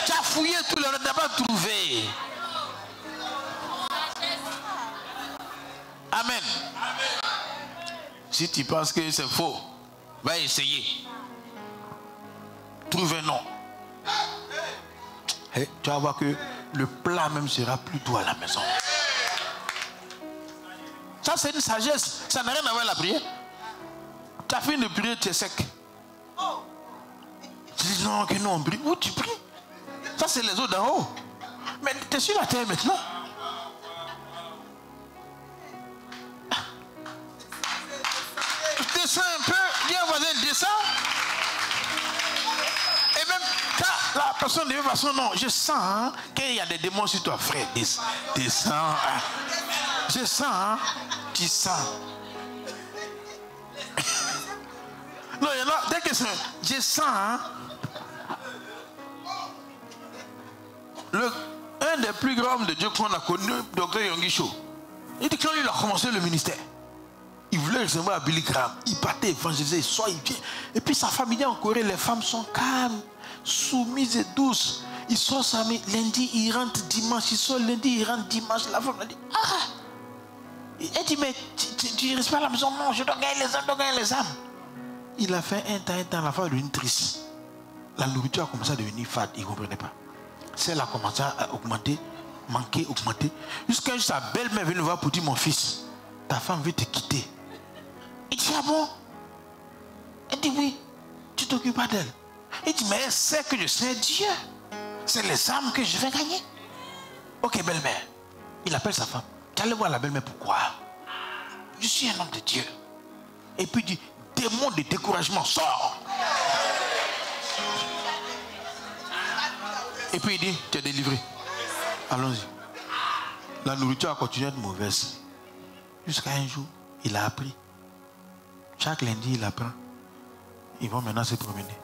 Tu as fouillé tout le monde, tu n'as pas trouvé. Amen. Si tu penses que c'est faux, va essayer. Trouve un nom. Et tu vas voir que le plat même sera plus doux à la maison. Ça, c'est une sagesse. Ça n'a rien à voir avec la prière. Tu as fini de prier, tu es sec. Tu dis non, que nous on prie. Où tu pries? Ça, c'est les eaux d'en haut. Mais tu es sur la terre maintenant. Descends un peu, dis à voisin, descends. Et même quand la personne de toute façon, non, je sens hein, qu'il y a des démons sur toi, frère. Descends. Hein. Je sens, hein, tu sens. Non, il y en a, dès que c'est, je sens, hein. Un des plus grands hommes de Dieu qu'on a connu, Dr. Yonggi Cho, il dit quand il a commencé le ministère, il voulait recevoir à Billy Graham, il partait évangéliser, soit il vient. Et puis sa famille en Corée, les femmes sont calmes, soumises et douces. Ils sortent samedi, lundi, ils rentrent dimanche, ils sortent lundi, ils rentrent dimanche. La femme a dit, ah! Elle dit, mais tu restes pas à la maison? Non, je dois gagner les âmes, je dois gagner les âmes. Il a fait un temps, la femme est devenue triste. La nourriture a commencé à devenir fade, il ne comprenait pas. Celle a commencé à augmenter, manquer, augmenter. Jusqu'à un jour, sa belle-mère vient le voir pour dire, mon fils, ta femme veut te quitter. Il dit, ah bon? Elle dit, oui, tu t'occupes pas d'elle. Il dit, mais elle sait que je sais Dieu. C'est les âmes que je vais gagner. Ok, belle-mère. Il appelle sa femme. Tu allais voir la belle-mère, pourquoi? Je suis un homme de Dieu. Et puis il dit, démon de découragement, sors. Et puis il dit, tu es délivré. Allons-y. La nourriture a continué à être mauvaise. Jusqu'à un jour, il a appris. Chaque lundi, il apprend. Ils vont maintenant se promener.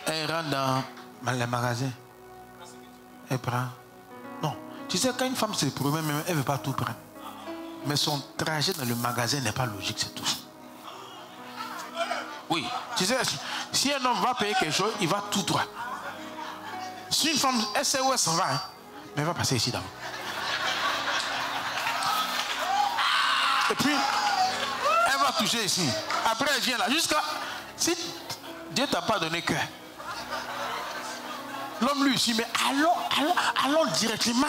Elle rentre dans les magasins. Elle prend. Non. Tu sais, quand une femme se promène, elle ne veut pas tout prendre. Mais son trajet dans le magasin n'est pas logique, c'est tout. Oui. Tu sais, si un homme va payer quelque chose, il va tout droit. Si une femme, elle sait où elle s'en va, hein, mais elle va passer ici d'abord. Et puis, elle va toucher ici. Après, elle vient là. Jusqu'à... Si Dieu t'a pas donné cœur, l'homme lui dit, mais allons directement.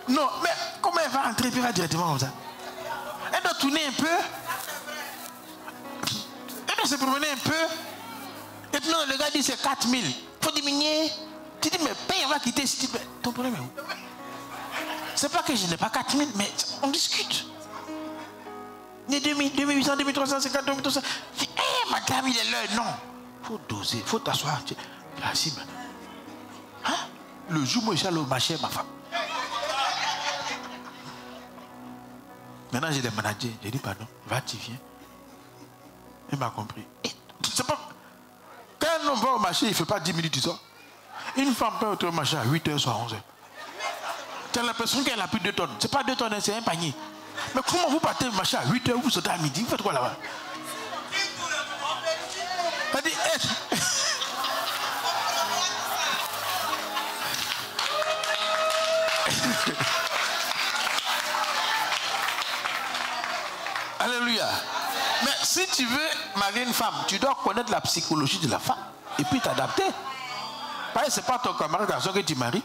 Non, mais comment elle va entrer et va directement comme ça? Elle doit tourner un peu. Elle doit se promener un peu. Et puis non, le gars dit c'est 4000. Il faut diminuer. Tu dis, mais paye, on va quitter ici. Ton problème est où? C'est pas que je n'ai pas 4000, mais on discute. Ni 2000, 2800, 2350, 2300. Eh, madame, il est l'heure. Non. Il faut doser, il faut t'asseoir. Tu es assis maintenant. Hein? Le jour où je suis allé au marché, ma femme. Maintenant, j'ai des managers. J'ai dit, pardon, va, tu viens. Il m'a compris. C'est pas... Quand un homme va au marché, il ne fait pas 10 minutes, tu sors. Une femme peut être au marché à 8h, soit 11h. Tu as l'impression qu'elle a plus de 2 tonnes. Ce n'est pas 2 tonnes, c'est un panier. Mais comment vous partez au marché à 8h, vous sautez à midi? Vous faites quoi là-bas? Elle dit, hey. Alléluia. Mais si tu veux marier une femme, tu dois connaître la psychologie de la femme et puis t'adapter. Parce que ce n'est pas ton camarade garçon que tu maries.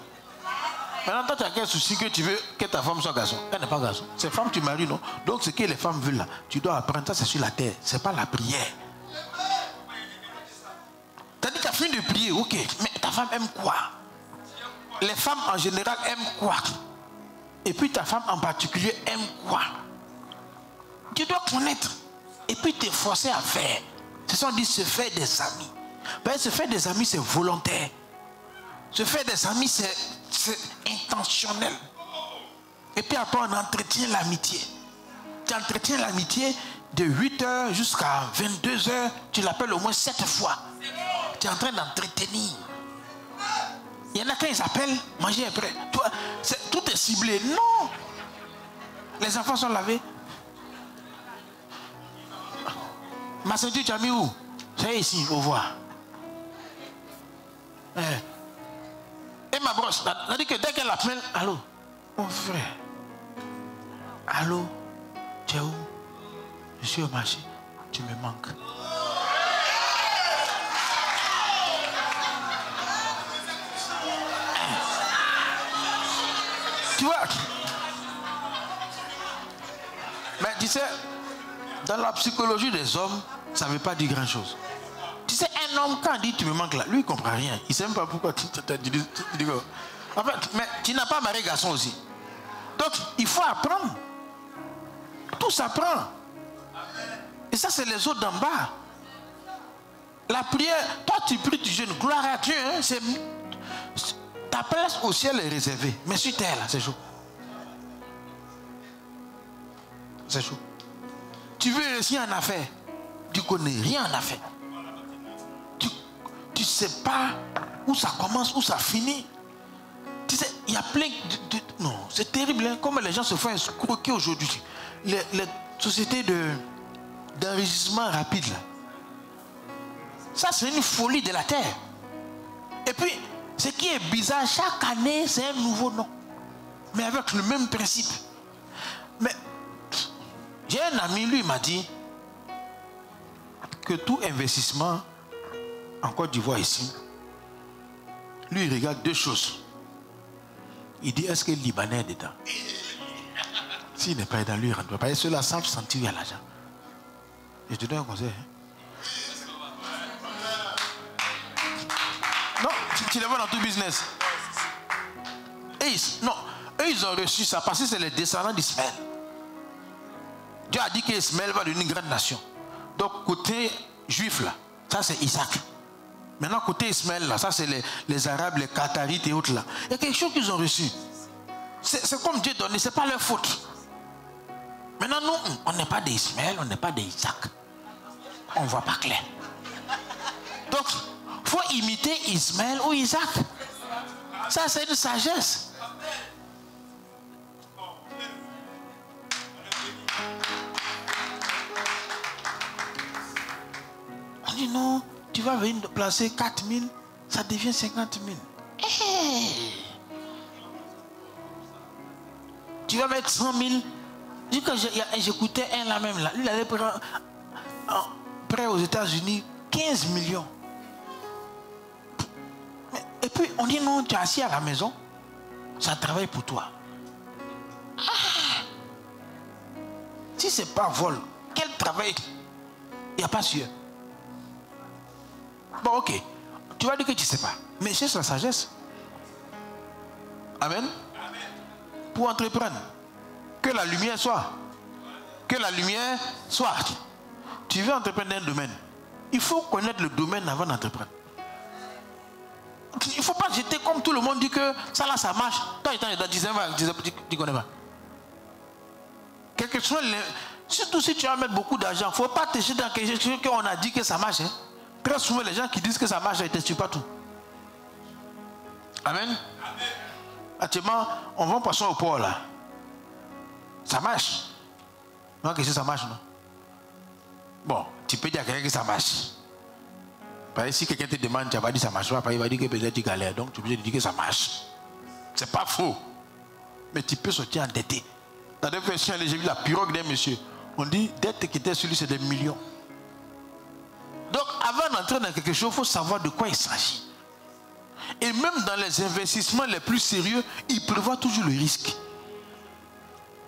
Maintenant, toi, tu as quel souci que tu veux que ta femme soit garçon? Elle n'est pas garçon. C'est femme que tu maries, non? Donc, ce que les femmes veulent là, tu dois apprendre. Ça, c'est sur la terre. Ce n'est pas la prière. Tu as dit que tu as fini de prier, ok. Mais ta femme aime quoi? Les femmes en général aiment quoi? Et puis ta femme en particulier aime quoi? Tu dois connaître. Et puis t'efforcer à faire. Ce sont dit se faire des amis. Ben, se faire des amis, c'est volontaire. Se faire des amis, c'est intentionnel. Et puis après, on entretient l'amitié. Tu entretiens l'amitié de 8h jusqu'à 22h. Tu l'appelles au moins 7 fois. Tu es en train d'entretenir. Il y en a quand ils s'appellent, manger après. Toi, tout est ciblé. Non. Les enfants sont lavés. Ma ceinture, tu as mis où? C'est ici, au revoir. Et ma brosse, elle dit que dès qu'elle appelle, allô, mon frère, allô, tu es où? Je suis au marché, tu me manques. tu vois. Mais tu sais, dans la psychologie des hommes, ça ne veut pas dire grand chose. Tu sais, un homme, quand il dit tu me manques là, lui, il ne comprend rien. Il ne sait même pas pourquoi tu dis. En fait, mais tu n'as pas marié garçon aussi. Donc, il faut apprendre. Tout s'apprend. Et ça, c'est les autres d'en bas. La prière, toi, tu pries, tu jeûnes. Gloire à Dieu. Hein, ta place au ciel est réservée. Mais sur terre, là, c'est chaud. C'est chaud. Tu veux réussir en affaires. Tu ne connais rien en affaires. Tu ne sais pas où ça commence, où ça finit. Tu sais, il y a plein de... Non, c'est terrible. Hein, comme les gens se font escroquer aujourd'hui. Les sociétés d'enrichissement rapide, là. Ça, c'est une folie de la terre. Et puis, ce qui est bizarre, chaque année, c'est un nouveau nom. Mais avec le même principe. Mais, j'ai un ami, lui, m'a dit que tout investissement en Côte d'Ivoire ici, lui, il regarde deux choses. Il dit, est-ce que le Libanais est dedans? S'il n'est pas dedans, lui, il ne rentre pas. Et ceux-là savent sentir qu'il y a l'argent. Et je te donne un conseil. Non, tu les vois dans tout business. Et eux, ils ont reçu ça parce que c'est les descendants d'Ismaël. Dieu a dit qu'Ismaël va devenir une grande nation. Donc, côté juif, là, ça c'est Isaac. Maintenant, côté Ismaël, là, ça c'est les Arabes, les Qatarites et autres, là. Il y a quelque chose qu'ils ont reçu. C'est comme Dieu donné, ce n'est pas leur faute. Maintenant, nous, on n'est pas d'Ismaël, on n'est pas d'Isaac. On ne voit pas clair. Donc, il faut imiter Ismaël ou Isaac. Ça, c'est une sagesse. On dit non, tu vas venir placer 4 000, ça devient 50 000. Hey. Tu vas mettre 100 000. J'écoutais un là même là. Lui, il allait prendre prêt aux États-Unis 15 millions. Et puis on dit non, tu es assis à la maison, ça travaille pour toi. Ah. Si ce n'est pas vol, quel travail? Il n'y a pas sûr. Bon, ok. Tu vas dire que tu ne sais pas. Mais cherche la sagesse. Amen. Amen. Pour entreprendre. Que la lumière soit. Que la lumière soit. Tu veux entreprendre dans un domaine. Il faut connaître le domaine avant d'entreprendre. Il ne faut pas jeter comme tout le monde dit que ça là, ça marche. Toi, tu ne connais pas. Quelque chose, surtout si tu vas mettre beaucoup d'argent, il ne faut pas te jeter dans quelque chose qu'on a dit que ça marche. Hein. Très souvent, les gens qui disent que ça marche, ils ne testent pas tout. Amen. Amen. Actuellement, on vend poisson au port là. Ça marche. Non, que ça marche, non? Bon, tu peux dire à quelqu'un que ça marche. Parce que si quelqu'un te demande, tu vas dire que ça marche pas, il va dire que peut-être tu galères. Donc tu es obligé de dire que ça marche. C'est pas faux. Mais tu peux sortir endetté. Dans des versions, j'ai vu la pirogue d'un monsieur. On dit, dette qui était sur lui, c'est des millions. Donc, avant d'entrer dans quelque chose, il faut savoir de quoi il s'agit. Et même dans les investissements les plus sérieux, il prévoit toujours le risque.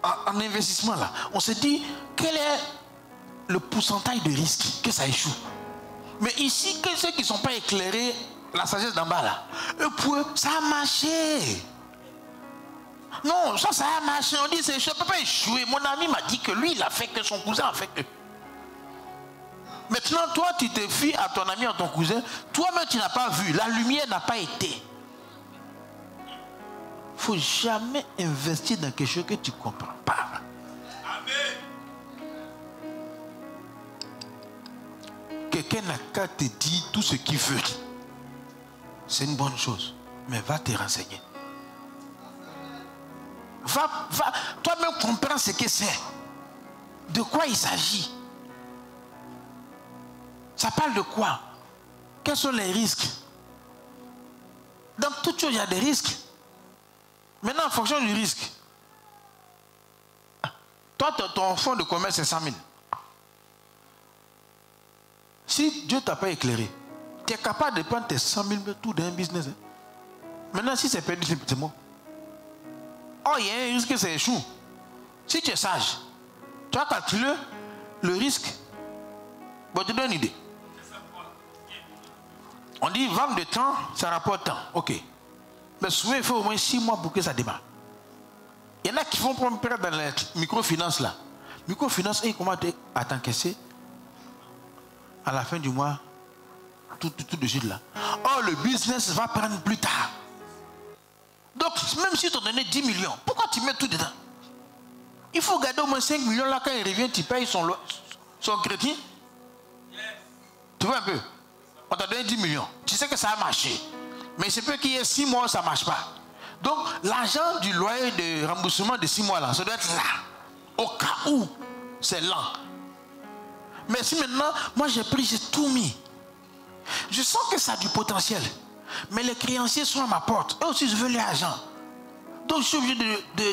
En investissement, là, on se dit, quel est le pourcentage de risque que ça échoue? Mais ici, que ceux qui ne sont pas éclairés, la sagesse d'en bas, là, eux, pour eux, ça a marché. Non, ça a marché. On dit, ça ne peut pas échouer. Mon ami m'a dit que lui, il a fait que son cousin a fait que. Maintenant, toi, tu te fies à ton ami, à ton cousin. Toi-même, tu n'as pas vu. La lumière n'a pas été. Il ne faut jamais investir dans quelque chose que tu ne comprends pas. Amen. Quelqu'un n'a qu'à te dire tout ce qu'il veut. C'est une bonne chose. Mais va te renseigner. Va, toi-même comprends ce que c'est. De quoi il s'agit. Ça parle de quoi? Quels sont les risques? Dans toute chose, il y a des risques. Maintenant, en fonction du risque, toi, ton fonds de commerce, c'est 100 000. Si Dieu ne t'a pas éclairé, tu es capable de prendre tes 100 000 tout dans un business. Hein? Maintenant, si c'est perdu, c'est moi. Oh, il y a un risque que ça échoue. Si tu es sage, tu as calculé le risque. Bon, je te donne une idée. On dit vente de temps, ça rapporte temps. Ok. Mais souvent, il faut au moins 6 mois pour que ça démarre. Il y en a qui font prendre période dans la microfinance là. Microfinance, ils commencent à t'encaisser à la fin du mois, tout de suite là. Or, le business va prendre plus tard. Donc, même si tu as donné 10 millions, pourquoi tu mets tout dedans? Il faut garder au moins 5 millions là, quand il revient, tu payes son crédit. Tu vois un peu? On t'a donné 10 millions. Tu sais que ça a marché. Mais c'est peut qu'il y ait 6 mois, ça ne marche pas. Donc, l'argent du loyer de remboursement de 6 mois là, ça doit être là. Au cas où c'est lent. Mais si maintenant, moi j'ai pris, j'ai tout mis. Je sens que ça a du potentiel. Mais les créanciers sont à ma porte. Eux aussi, je veux l'argent. Donc, je suis obligé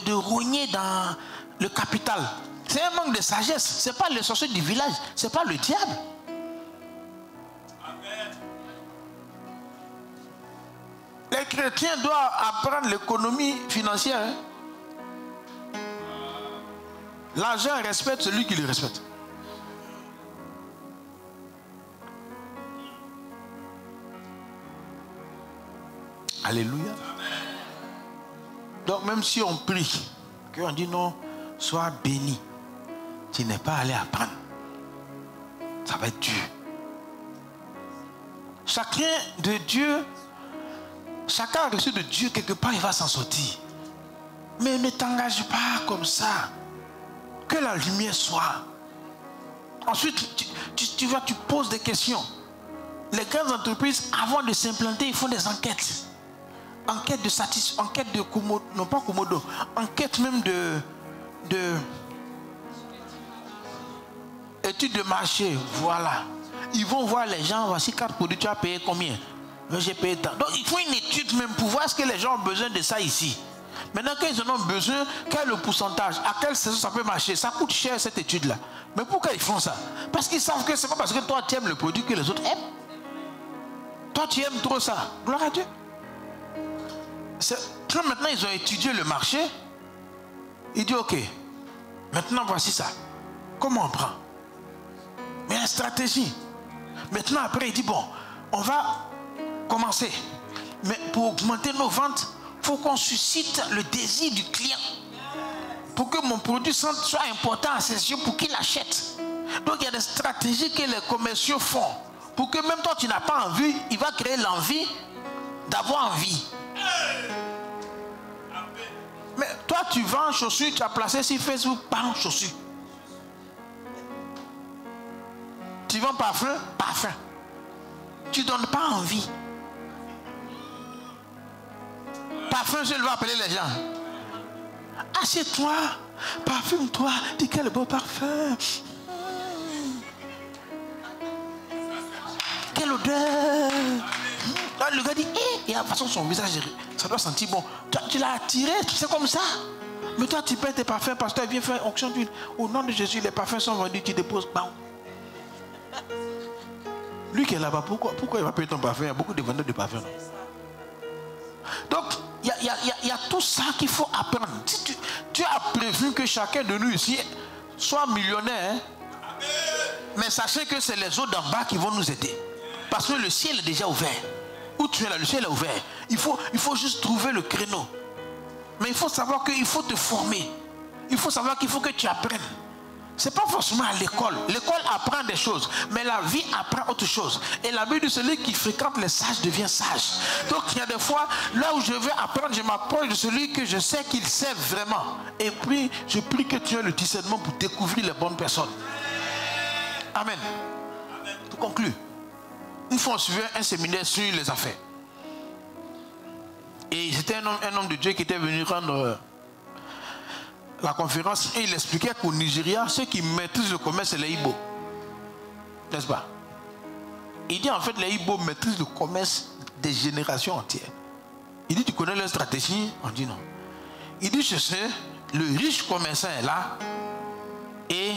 de rogner dans le capital. C'est un manque de sagesse. Ce n'est pas le sorcier du village. Ce n'est pas le diable. Amen. Les chrétiens doivent apprendre l'économie financière. Hein? L'argent respecte celui qui le respecte. Alléluia. Donc même si on prie, qu'on dit non, sois béni, tu n'es pas allé apprendre. Ça va être dur. Chacun de Dieu, chacun a reçu de Dieu quelque part, il va s'en sortir. Mais ne t'engage pas comme ça. Que la lumière soit. Ensuite, tu poses des questions. Les grandes entreprises, avant de s'implanter, ils font des enquêtes. Enquête de satisfaction, enquête de Komodo, non pas Komodo, enquête même de étude de marché, voilà. Ils vont voir les gens, voici 4 produits, tu as payé combien? J'ai payé tant. Donc il faut une étude même pour voir ce que les gens ont besoin de ça ici. Maintenant qu'ils en ont besoin, quel est le pourcentage? À quelle saison ça peut marcher? Ça coûte cher cette étude-là. Mais pourquoi ils font ça? Parce qu'ils savent que c'est pas parce que toi tu aimes le produit que les autres aiment. Toi tu aimes trop ça. Gloire à Dieu. Maintenant ils ont étudié le marché. Ils disent ok, maintenant voici ça. Comment on prend? Mais la stratégie. Maintenant après il dit bon, on va commencer. Mais pour augmenter nos ventes, il faut qu'on suscite le désir du client. Pour que mon produit soit important à ses yeux pour qu'il achète. Donc il y a des stratégies que les commerciaux font. Pour que même toi tu n'as pas envie, il va créer l'envie d'avoir envie. Mais toi tu vends chaussures, tu as placé sur Facebook, pas chaussures. Tu vends parfum, parfum. Tu ne donnes pas envie. Parfum, je vais appeler les gens. Assieds-toi, parfume-toi, dis quel beau parfum. Quelle odeur. Là, le gars dit, et de toute façon son visage, ça doit sentir bon. Tu l'as attiré, c'est comme ça. Mais toi, tu payes tes parfums, pasteur, viens faire onction d'huile. Au nom de Jésus, les parfums sont vendus, tu déposes. Bam. Lui qui est là-bas, pourquoi il va payer ton parfum? Il y a beaucoup de vendeurs de parfums. Donc, il y a tout ça qu'il faut apprendre. Si tu as prévu que chacun de nous ici soit millionnaire, hein? Mais sachez que c'est les autres d'en bas qui vont nous aider. Parce que le ciel est déjà ouvert. Où tu es là, le ciel est ouvert. Il faut juste trouver le créneau. Mais il faut savoir qu'il faut te former. Il faut savoir qu'il faut que tu apprennes. Ce n'est pas forcément à l'école. L'école apprend des choses, mais la vie apprend autre chose. Et la Bible dit celui qui fréquente les sages devient sage. Donc il y a des fois, là où je veux apprendre, je m'approche de celui que je sais qu'il sait vraiment. Et puis, je prie que tu aies le discernement pour découvrir les bonnes personnes. Amen. Pour conclure, une fois on suivait un séminaire sur les affaires. Et c'était un homme de Dieu qui était venu rendre la conférence et il expliquait qu'au Nigeria, ceux qui maîtrisent le commerce, c'est les Igbo. N'est-ce pas? Il dit en fait, les Igbo maîtrisent le commerce des générations entières. Il dit, tu connais leur stratégie? On dit non. Il dit, je sais, le riche commerçant est là et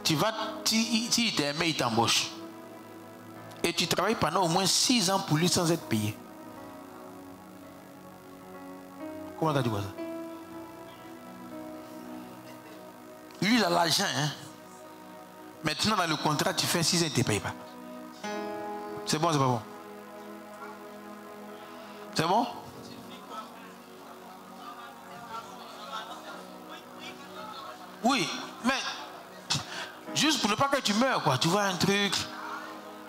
tu vas, s'il t'aime, il t'embauche. Et tu travailles pendant au moins 6 ans pour lui sans être payé. Comment t'as dit quoi ça? Lui, il a l'argent. Hein. Maintenant, dans le contrat, tu fais 6 ans, il ne te paye pas. C'est bon, c'est pas bon? C'est bon? Oui, mais juste pour ne pas que tu meurs, quoi. Tu vois un truc.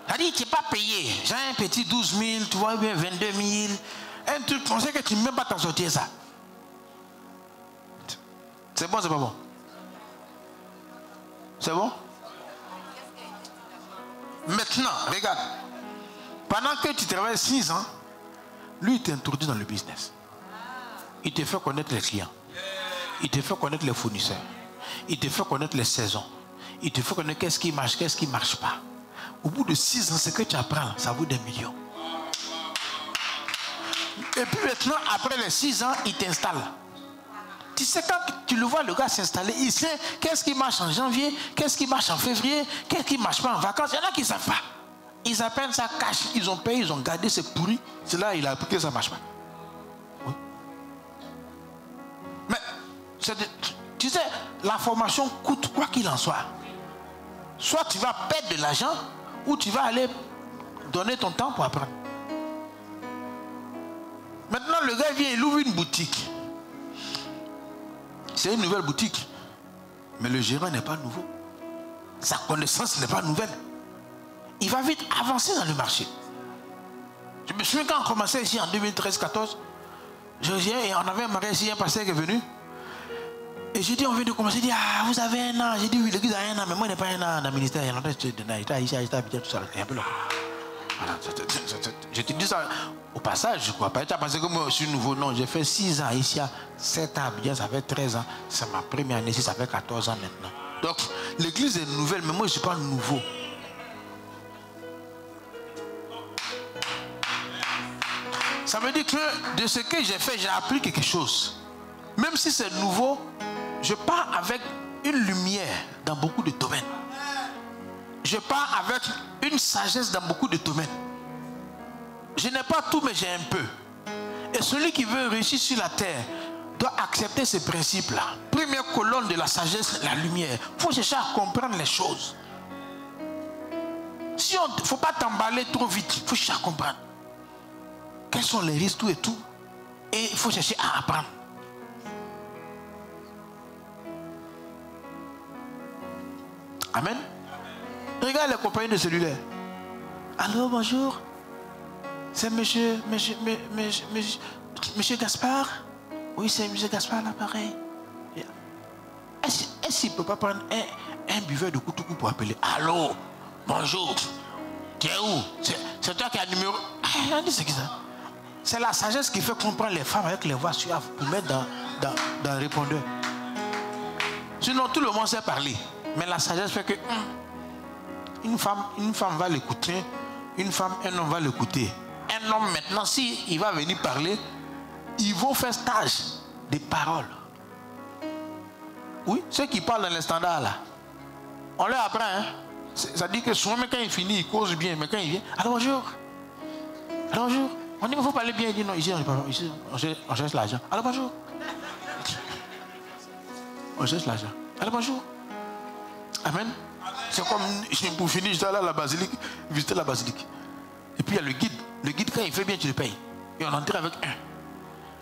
C'est-à-dire que tu n'es pas payé. J'ai un petit 12 000, tu vois, 22 000. Un truc, on sait que tu ne peux même pas t'en sortir ça. C'est bon, c'est pas bon? C'est bon? Maintenant, regarde. Pendant que tu travailles 6 ans, lui, il t'introduit dans le business. Il te fait connaître les clients. Il te fait connaître les fournisseurs. Il te fait connaître les saisons. Il te fait connaître qu'est-ce qui marche, qu'est-ce qui ne marche pas. Au bout de 6 ans, ce que tu apprends, ça vaut des millions. Et puis maintenant, après les 6 ans, il t'installe. Tu sais, quand tu le vois, le gars s'installer, il sait qu'est-ce qui marche en janvier, qu'est-ce qui marche en février, qu'est-ce qui ne marche pas en vacances. Il y en a qui ne savent pas. Ils appellent ça cash. Ils ont payé, ils ont gardé, c'est pourri. C'est là il a appris que ça ne marche pas. Oui. Mais, tu sais, la formation coûte quoi qu'il en soit. Soit tu vas perdre de l'argent, ou tu vas aller donner ton temps pour apprendre. Maintenant, le gars vient, il ouvre une boutique. C'est une nouvelle boutique. Mais le gérant n'est pas nouveau. Sa connaissance n'est pas nouvelle. Il va vite avancer dans le marché. Je me souviens quand on commençait ici en 2013-14, je viens et on avait un mariage ici, un pasteur qui est venu. Et j'ai dit, on vient de commencer, il dit, ah, vous avez 1 an. J'ai dit, oui, l'église a 1 an, mais moi, je n'ai pas 1 an dans le ministère. Il y a longtemps, j'étais ici, tout ça. Il y a un peu là. Voilà. Je te dis ça au passage, quoi. Tu as pensé que moi, je suis nouveau. Non, j'ai fait 6 ans ici, 7 ans à Abidjan, ça fait 13 ans. C'est ma première année ici, ça fait 14 ans maintenant. Donc, l'église est nouvelle, mais moi, je ne suis pas nouveau. Ça veut dire que de ce que j'ai fait, j'ai appris quelque chose. Même si c'est nouveau, je pars avec une lumière dans beaucoup de domaines. Je pars avec une sagesse dans beaucoup de domaines. Je n'ai pas tout, mais j'ai un peu. Et celui qui veut réussir sur la terre doit accepter ces principes-là. Première colonne de la sagesse, la lumière. Il faut chercher à comprendre les choses. Il ne faut pas t'emballer trop vite. Il faut chercher à comprendre. Quels sont les risques, tout et tout. Et il faut chercher à apprendre. Amen. Regarde les compagnies de cellulaire. Allô, bonjour. C'est monsieur Gaspard. Oui, c'est monsieur Gaspard, là, pareil. Est-ce qu'il ne peut pas prendre un buveur de Koutoukou pour appeler? Allô, bonjour. Tu es où? C'est toi qui as le numéro. On dit c'est qui ça? C'est la sagesse qui fait comprendre les femmes avec les voix suaves pour mettre dans le répondeur. Sinon, tout le monde sait parler. Mais la sagesse fait que une femme va l'écouter, un homme va l'écouter. Un homme maintenant, s'il va venir parler, ils vont faire stage de paroles. Oui, ceux qui parlent dans les standards là, on leur apprend. Hein? Ça dit que souvent, quand il finit, il cause bien, mais quand il vient, alors bonjour. Alors bonjour. On dit, il faut parler bien. Il dit non, ici, on cherche l'argent. Alors bonjour. On cherche l'argent. Alors bonjour. Amen. C'est comme pour finir, j'étais allé à la basilique, visiter la basilique. Et puis il y a le guide. Le guide, quand il fait bien, tu le payes. Et on entre avec un.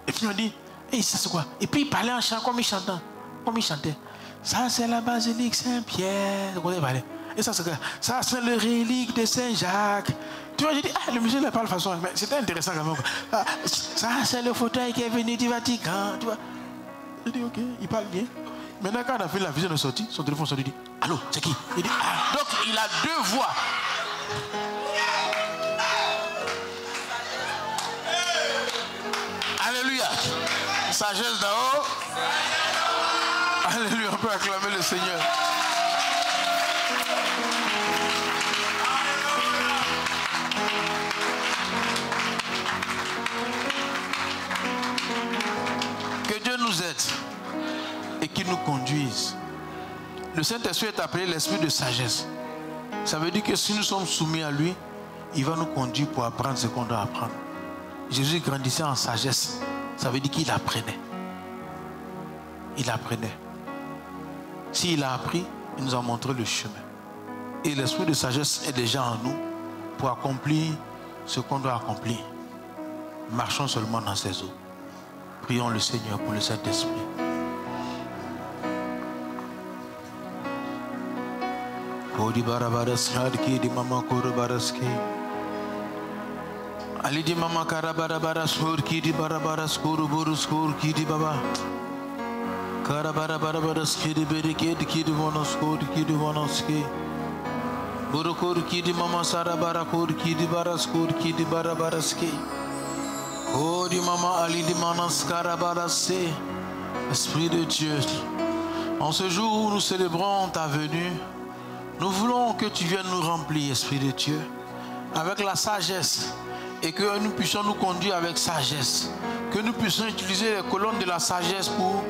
Et puis on dit, hey, ça c'est quoi? Et puis il parlait en chant comme il chantait. Ça c'est la basilique Saint-Pierre. Et ça c'est quoi? Ça c'est le relique de Saint-Jacques. Tu vois, j'ai dit, ah, le monsieur ne parle pas façon. Mais c'était intéressant quand même. Ah, ça c'est le fauteuil qui est venu du Vatican. Tu vois. J'ai dit, ok, il parle bien. Maintenant, quand on a fait la vision de sortie, son téléphone sonne, il dit, allô, c'est qui? Il dit, ah, donc il a 2 voix. Alléluia. Sagesse d'en haut. Alléluia, on peut acclamer le Seigneur. Que Dieu nous aide et qu'il nous conduise. Le Saint-Esprit est appelé l'esprit de sagesse. Ça veut dire que si nous sommes soumis à lui, il va nous conduire pour apprendre ce qu'on doit apprendre. Jésus grandissait en sagesse. Ça veut dire qu'il apprenait. Il apprenait. S'il a appris, il nous a montré le chemin. Et l'esprit de sagesse est déjà en nous pour accomplir ce qu'on doit accomplir. Marchons seulement dans ses eaux. Prions le Seigneur pour le Saint-Esprit. Ali mama karabara skor kidi barabara skor buru skor kidi baba karabara skidi beriked kidi vonos skor kidi vonoski buru kor kidi mama sarabara kor kidi bara skor kidi barabara ski kodi mama ali di manas karabara se. Esprit de Dieu, en ce jour où nous célébrons ta venue, nous voulons que tu viennes nous remplir, Esprit de Dieu, avec la sagesse. Et que nous puissions nous conduire avec sagesse. Que nous puissions utiliser les colonnes de la sagesse pour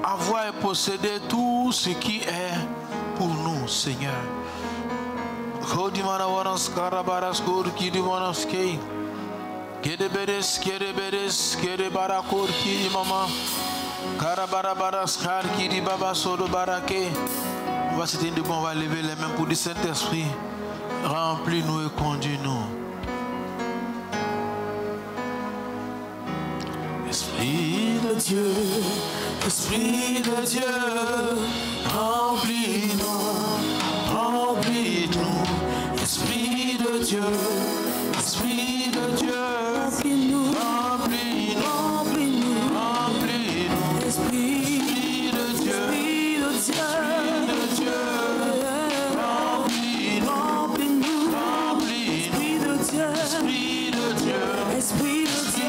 avoir et posséder tout ce qui est pour nous, Seigneur. On va s'éteindre debout, on va lever les mains pour dire Saint-Esprit, remplis-nous et conduis-nous. Esprit de Dieu, remplis-nous, remplis-nous. Esprit de Dieu, remplis-nous, remplis-nous, remplis-nous. Esprit de Dieu, remplis-nous, remplis-nous. Esprit de Dieu, Esprit de Dieu.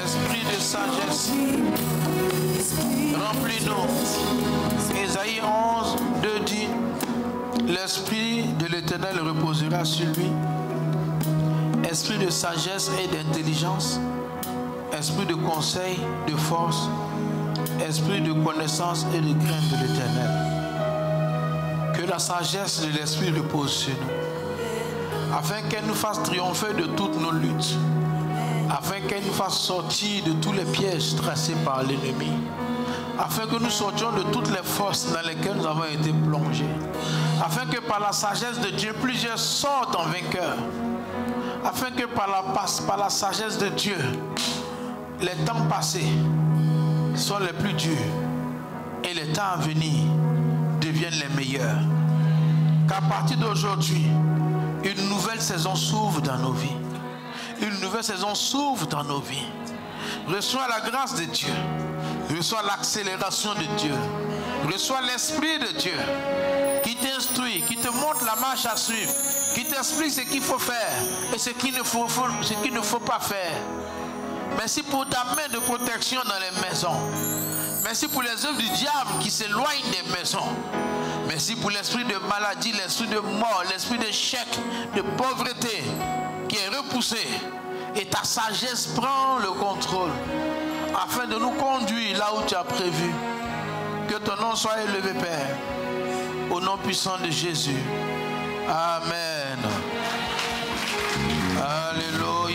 Esprit de sagesse, remplis-nous. Ésaïe 11, 2 dit, l'Esprit de l'Éternel reposera sur lui. Esprit de sagesse et d'intelligence, esprit de conseil, de force, esprit de connaissance et de crainte de l'Éternel. Que la sagesse de l'Esprit repose sur nous, afin qu'elle nous fasse triompher de toutes nos luttes, afin qu'elle nous fasse sortir de tous les pièges tracés par l'ennemi, afin que nous sortions de toutes les forces dans lesquelles nous avons été plongés, afin que par la sagesse de Dieu, plusieurs sortent en vainqueurs, afin que par la sagesse de Dieu, les temps passés sont les plus durs et les temps à venir deviennent les meilleurs. Qu'à partir d'aujourd'hui, une nouvelle saison s'ouvre dans nos vies. Une nouvelle saison s'ouvre dans nos vies. Reçois la grâce de Dieu. Reçois l'accélération de Dieu. Reçois l'Esprit de Dieu qui t'instruit, qui te montre la marche à suivre, qui t'explique ce qu'il faut faire et ce qu'il ne faut pas faire. Merci pour ta main de protection dans les maisons. Merci pour les œuvres du diable qui s'éloignent des maisons. Merci pour l'esprit de maladie, l'esprit de mort, l'esprit d'échec, de pauvreté qui est repoussé. Et ta sagesse prend le contrôle afin de nous conduire là où tu as prévu. Que ton nom soit élevé, Père, au nom puissant de Jésus. Amen. Alléluia.